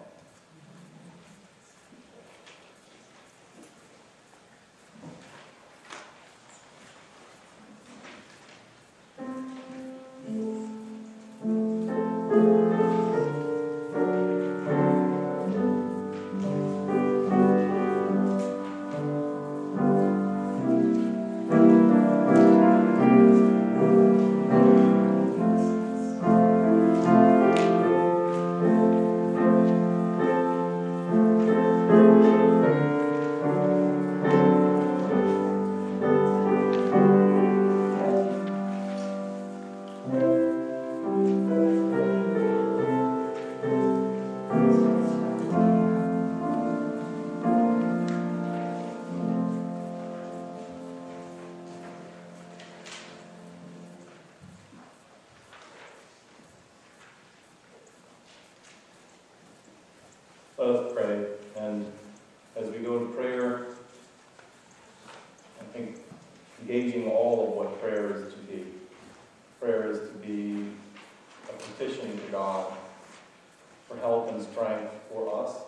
Let us pray. And as we go to prayer, I think engaging all of what prayer is to be. Prayer is to be a petition to God for help and strength for us.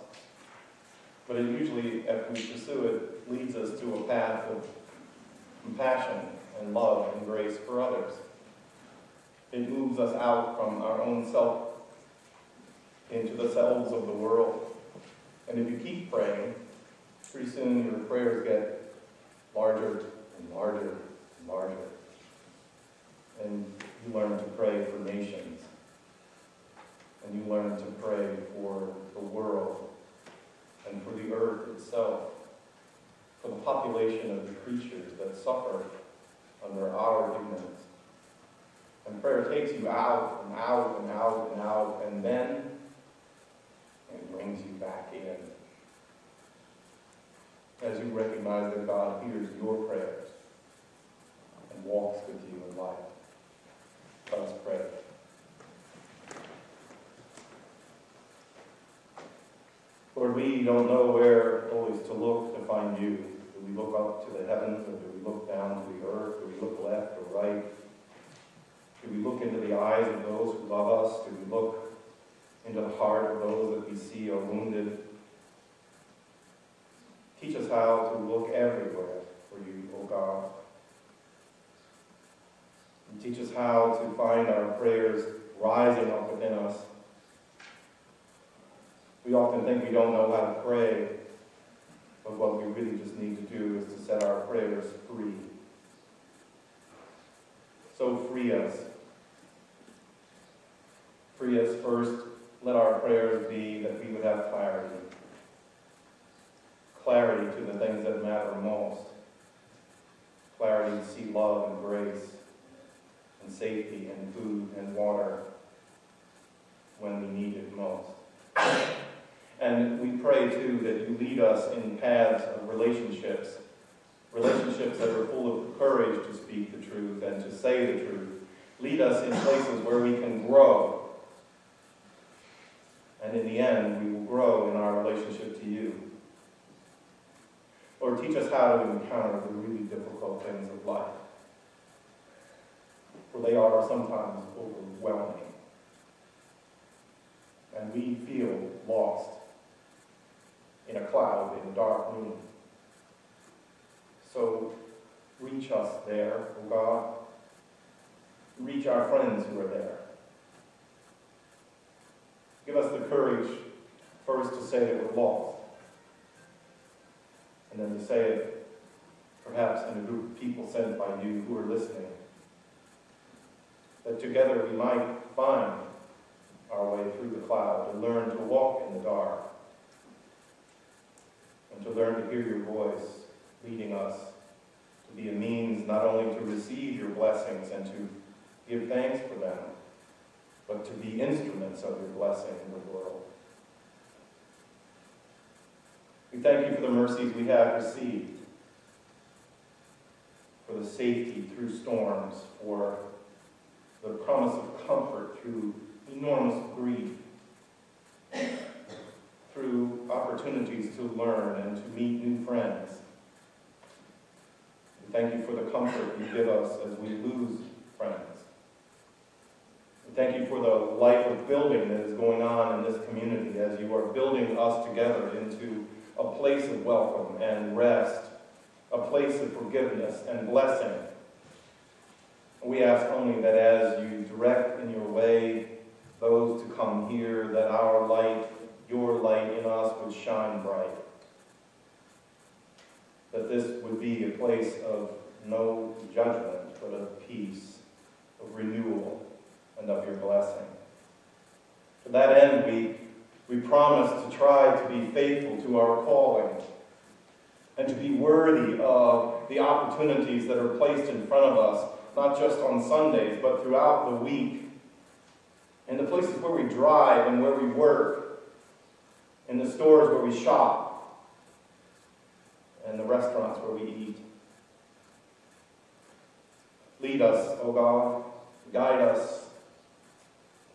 But it usually, if we pursue it, leads us to a path of compassion and love and grace for others. It moves us out from our own self into the selves of the world. And if you keep praying, pretty soon your prayers get larger and larger and larger. And you learn to pray for nations. And you learn to pray for the world and for the earth itself, for the population of the creatures that suffer under our ignorance. And prayer takes you out and out and out and out, and then it brings you back in. As you recognize that God hears your prayers and walks with you in life. Let us pray. Lord, we don't know where always to look to find you. Do we look up to the heavens, or do we look down to the earth? Do we look left or right? Do we look into the eyes of those who love us? Do we look into the heart of those that we see are wounded? Teach us how to look everywhere for you, O God. And teach us how to find our prayers rising up within us. We often think we don't know how to pray, but what we really just need to do is to set our prayers free. So free us. Free us first. Let our prayers be that we would have clarity. Clarity to the things that matter most. Clarity to see love and grace and safety and food and water when we need it most. And we pray, too, that you lead us in paths of relationships that are full of courage to speak the truth and to say the truth. Lead us in places where we can grow. And in the end, we will grow in our relationship to you. Lord, teach us how to encounter the really difficult things of life. For they are sometimes overwhelming. And we feel lost in a cloud, in a dark room. So reach us there, O God. Reach our friends who are there. Give us the courage first to say that we're lost, and then to say it perhaps in a group of people sent by you who are listening. That together we might find our way through the cloud, to learn to walk in the dark, and to learn to hear your voice leading us to be a means not only to receive your blessings and to give thanks for them, but to be instruments of your blessing in the world. We thank you for the mercies we have received, for the safety through storms, for the promise of comfort through enormous grief, through opportunities to learn and to meet new friends. We thank you for the comfort you give us as we lose friends. We thank you for the life of building that is going on in this community as you are building us together into a place of welcome and rest, a place of forgiveness and blessing. We ask only that as you direct in your way those to come here, that our light, your light in us would shine bright. That this would be a place of no judgment, but of peace, of renewal, and of your blessing. To that end, we promise to try to be faithful to our calling and to be worthy of the opportunities that are placed in front of us, not just on Sundays, but throughout the week, in the places where we drive and where we work, in the stores where we shop, and the restaurants where we eat. Lead us, O God, guide us,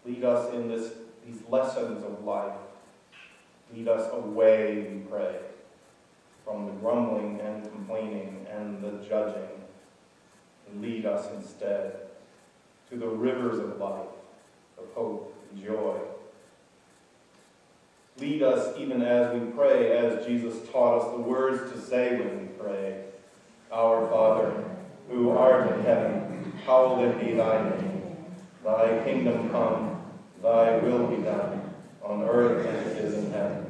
lead us in these lessons of life, Lead us away, we pray, from the grumbling and complaining and the judging. And lead us instead to the rivers of life, of hope and joy. Lead us even as we pray, as Jesus taught us the words to say when we pray. Our Father, who art in heaven, hallowed be thy name. Thy kingdom come, thy will be done, on earth as it is in heaven.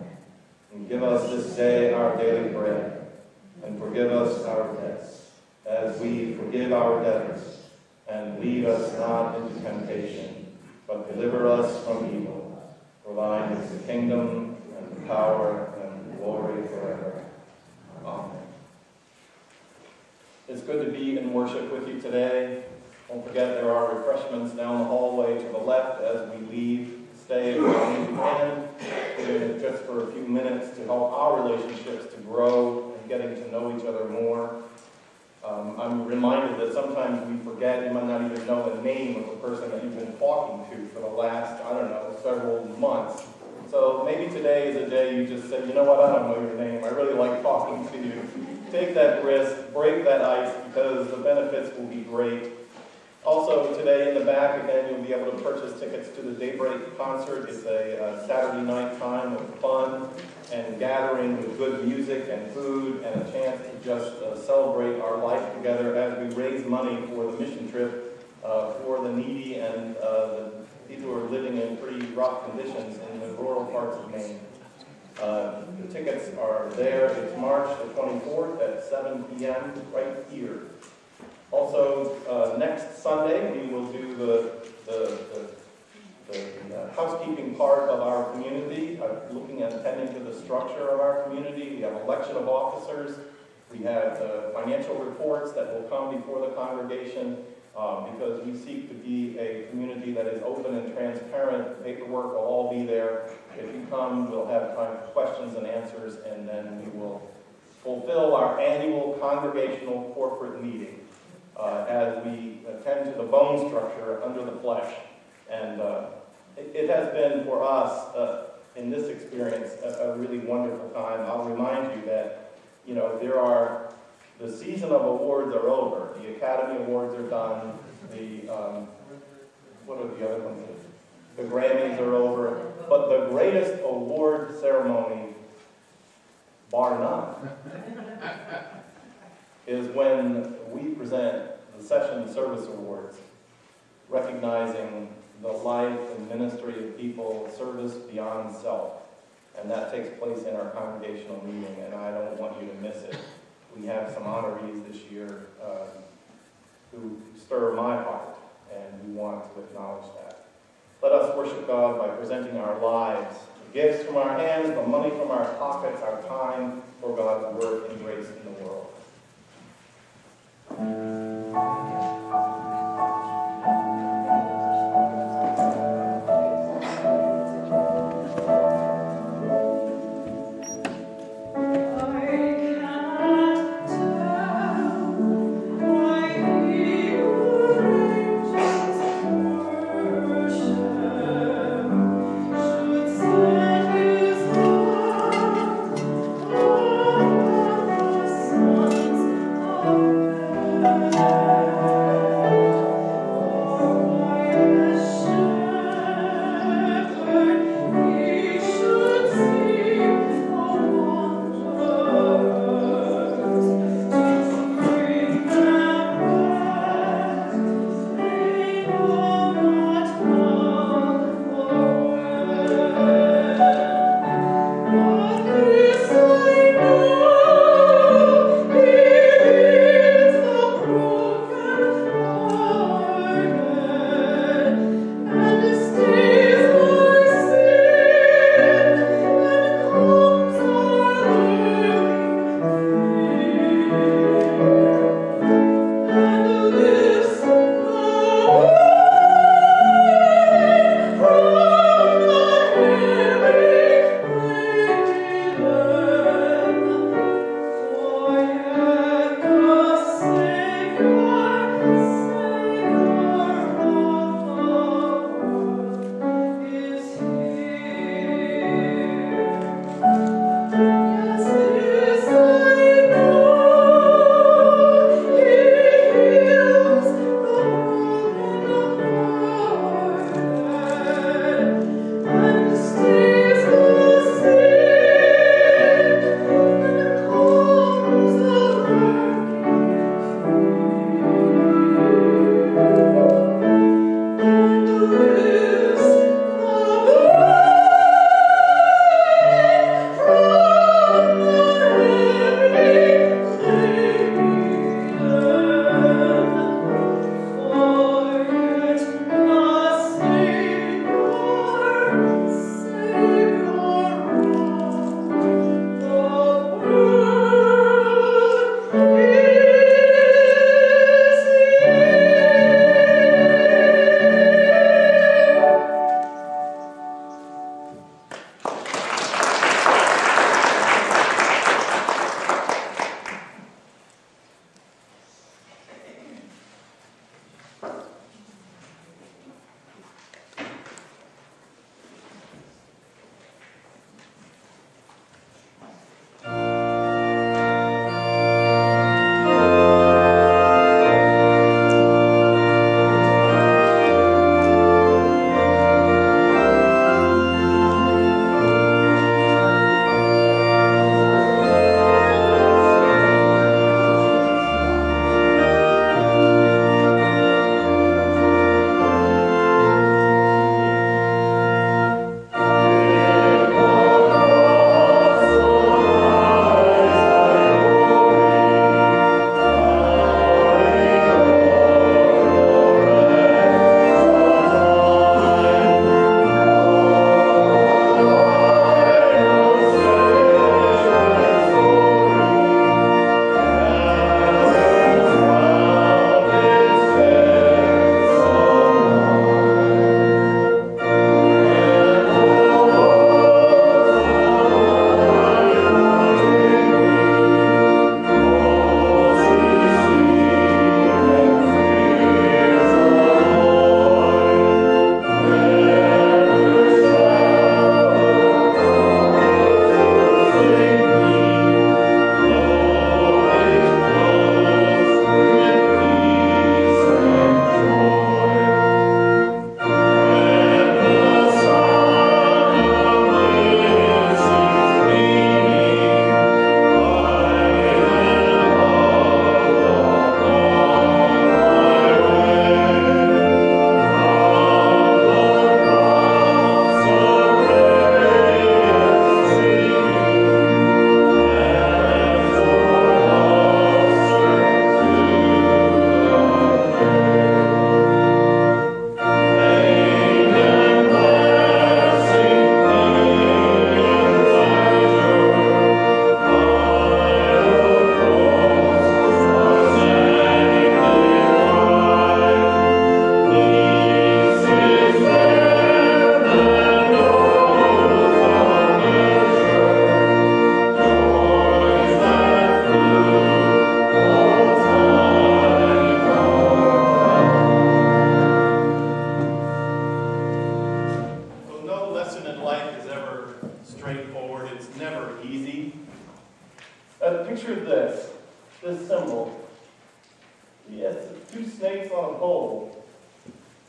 And give us this day our daily bread, and forgive us our debts, as we forgive our debtors. And lead us not into temptation, but deliver us from evil. For thine is the kingdom, and the power, and the glory forever. Amen. It's good to be in worship with you today. Don't forget there are refreshments down the hallway to the left as we leave. Stay as long as you can, even just for a few minutes, to help our relationships to grow and getting to know each other more. I'm reminded that sometimes we forget, you might not even know the name of the person that you've been talking to for the last, several months. So maybe today is a day you just say, you know what, I don't know your name, I really like talking to you. Take that risk, break that ice, because the benefits will be great. Also today in the back, again, you'll be able to purchase tickets to the Daybreak concert. It's a Saturday night time of fun and gathering with good music and food and a chance to just celebrate our life together as we raise money for the mission trip for the needy and the people who are living in pretty rough conditions in the rural parts of Maine. The tickets are there. It's March the 24th at 7 p.m. right here. Also, next Sunday we will do the housekeeping part of our community, looking at attending to the structure of our community. We have election of officers. We have financial reports that will come before the congregation because we seek to be a community that is open and transparent. The paperwork will all be there. If you come, we'll have time for questions and answers, and then we will fulfill our annual congregational corporate meeting as we attend to the bone structure under the flesh. And it has been for us, in this experience, a really wonderful time. I'll remind you that, the season of awards are over. The Academy Awards are done. What are the other ones? The Grammys are over. But the greatest award ceremony, bar none, is when we present the Session Service Awards, recognizing the life and ministry of people, service beyond self. And that takes place in our congregational meeting, and I don't want you to miss it. We have some honorees this year who stir my heart, and we want to acknowledge that. Let us worship God by presenting our lives, the gifts from our hands, the money from our pockets, our time for God's work and grace in the world. Son two snakes on a pole.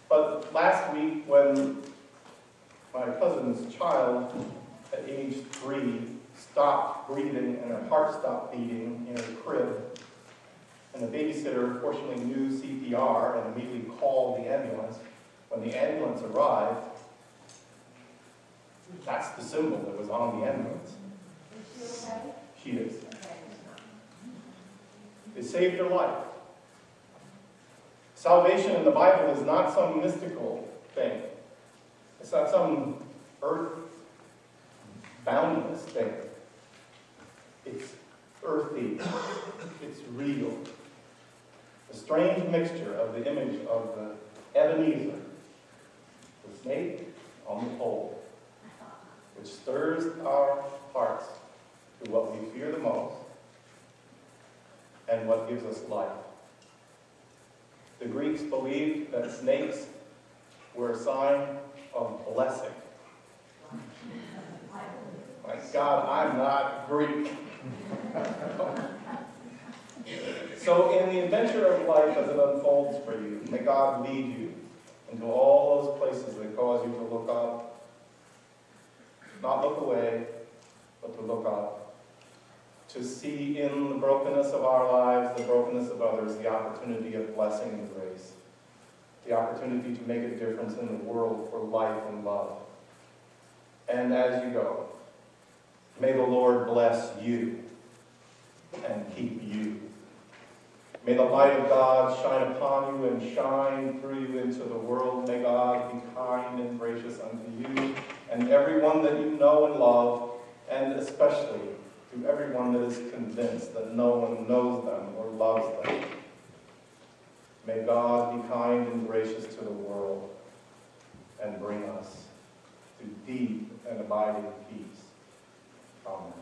But last week, when my cousin's child at age 3 stopped breathing and her heart stopped beating in her crib, and the babysitter fortunately knew CPR and immediately called the ambulance. When the ambulance arrived, that's the symbol that was on the ambulance. She is. It saved her life. Salvation in the Bible is not some mystical thing. It's not some earth-boundless thing. It's earthy. It's real. A strange mixture of the image of the Ebenezer, the snake on the pole, which stirs our hearts to what we fear the most and what gives us life. The Greeks believed that snakes were a sign of blessing. My God, I'm not Greek. So in the adventure of life as it unfolds for you, may God lead you into all those places that cause you to look up. Not look away, but to look up. To see in the brokenness of our lives, the brokenness of others, the opportunity of blessing and grace. The opportunity to make a difference in the world for life and love. And as you go, may the Lord bless you and keep you. May the light of God shine upon you and shine through you into the world. May God be kind and gracious unto you and everyone that you know and love, and especially to everyone that is convinced that no one knows them or loves them. May God be kind and gracious to the world and bring us to deep and abiding peace. Amen.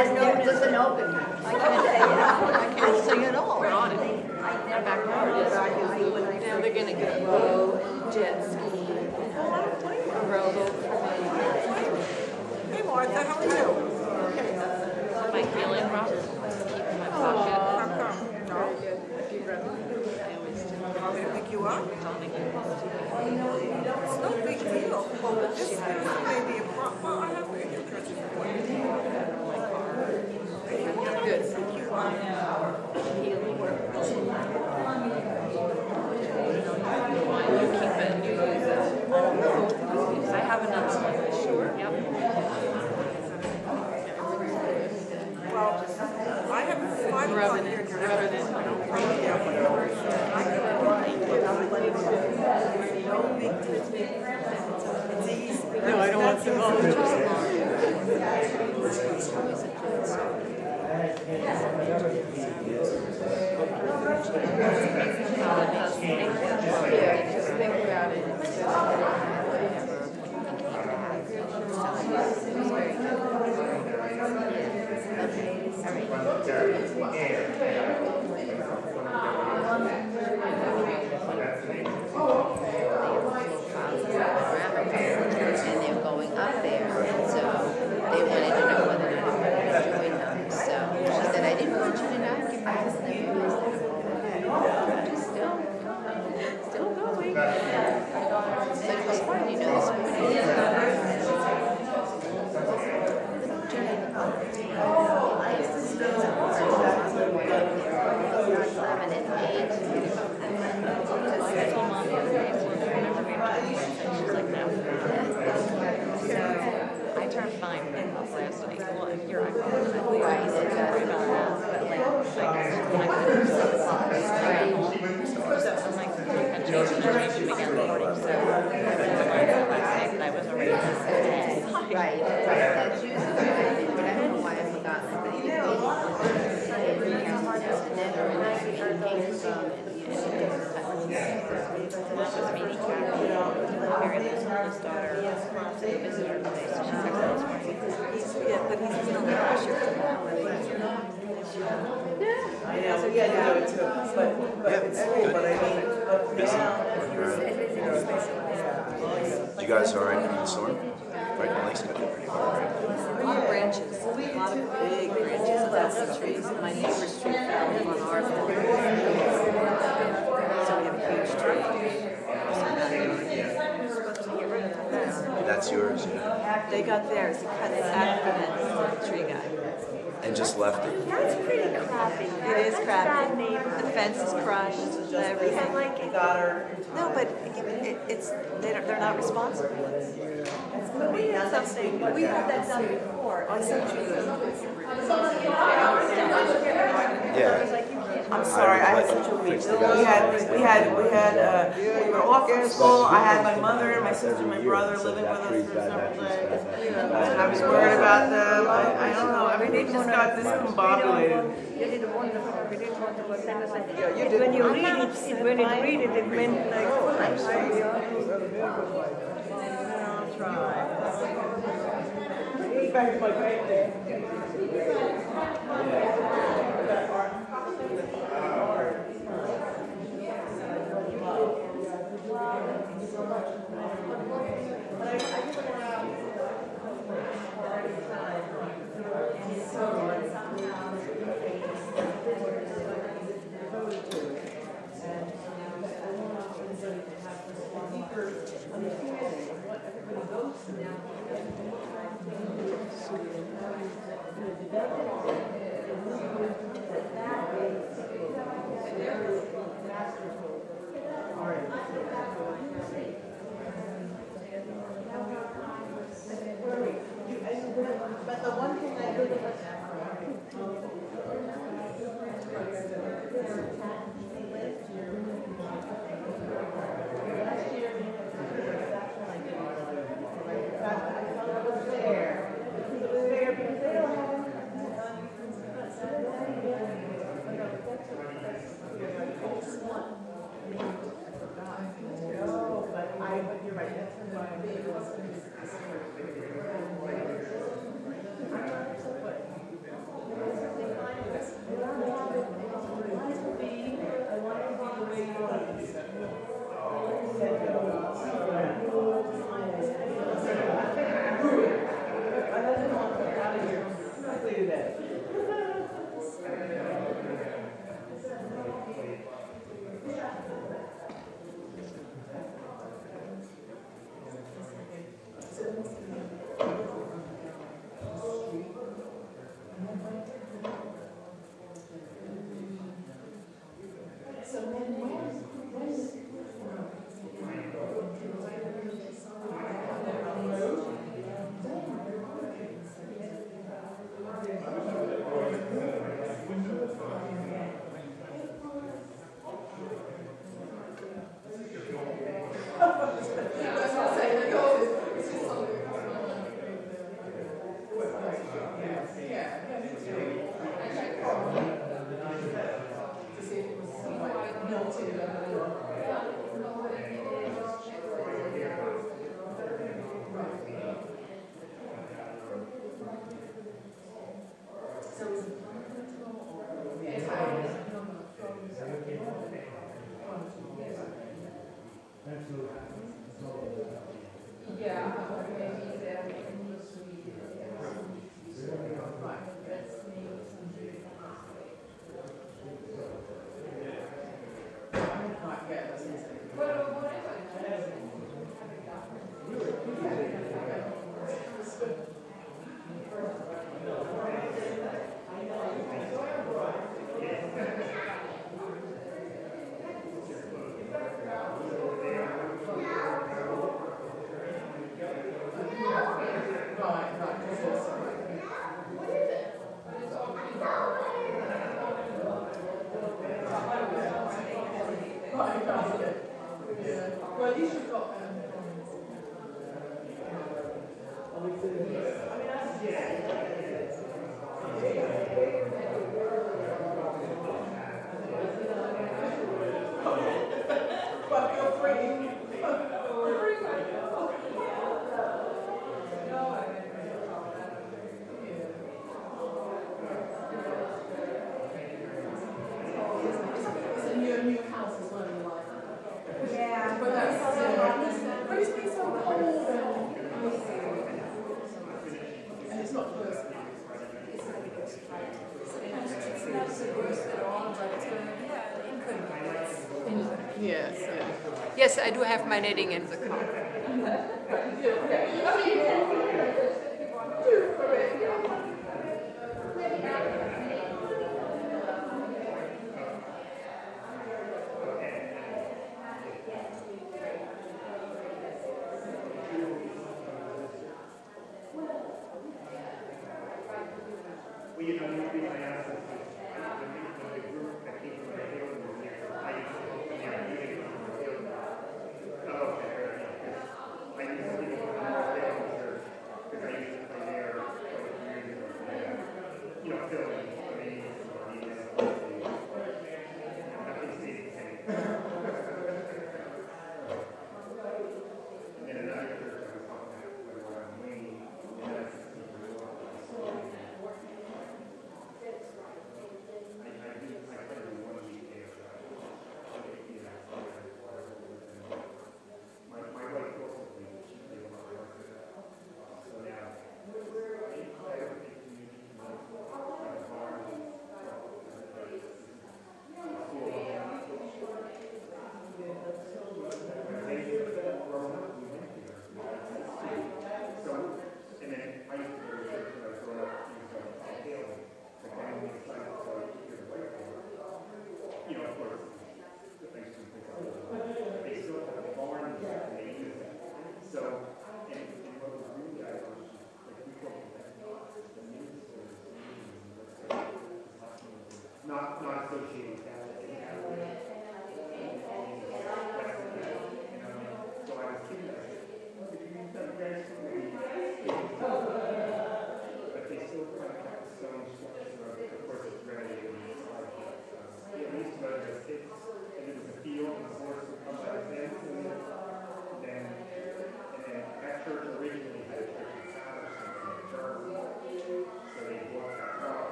Just an open. I can't sing at all. We're on it. Our backyard is. Now they're gonna go jet ski. Rowboat for me. Hey Martha, how are you? My feeling, Robert, keeping my pocket. How come? No? I always do. Want me to pick you up? It's no big deal. But this may be a problem. Well, I have to get your cousin for you. Good. Healing. Why you keep it? You use it. Because I have another one. Sure. Yep. Well, I have 5 Rubbing here. it. Rubbing it. No, I don't want to go. Just think about it. And they're going up there, and so they wanted to know whether or not I wanted to join them. So she said, I didn't want you to knock your ass and still going. But it was fun, you know, this morning. I turned 9 last week. Well, your iPhone. I don't worry about that. But like, I couldn't sleep at 5. I'm like, I changed them again in the morning. So I was already in bed. Right, that's usually what I did, but I don't know why I forgot. But you Mom was meeting Kathy. Mary's oldest daughter wants to visit her today, so she texted this morning. Yeah, but he's still in pressure from the holidays. Yeah, so yeah, I do it too, but it's cool, but I mean, You guys all right in the storm? Right, the lake's gonna be pretty hard, right? A lot of branches, a lot of big branches of the trees. My neighbor's tree fell on our farm. So we have a huge tree. That's yours, yeah. They got theirs, they cut it out of the tree guy. And just left it. That's pretty crappy. It is crappy. The fence is crushed, everything. Like it. got her. No, but they're not responsible. We had something, we had that done before. I sent you the. Yeah. I'm sorry, I had such a week. We were off from school. I had my mother and my sister and my brother living with us for several days. And I was worried about them. I don't know, everything just got discombobulated. You didn't want to, we didn't want to go send us a, when you read it, when it read it, it meant like, I'm sorry. I'll try. But the one thing I do you're right, that's why Yes, yes. Yes, I do have my knitting in the car. Well, you know, the reason I asked this is when the group that came from the field was here, I used to go from there meeting from the field. Oh, okay, fair enough. 'Cause I used to be from the North End because I used to play there like 2 years ago. You know, Phil.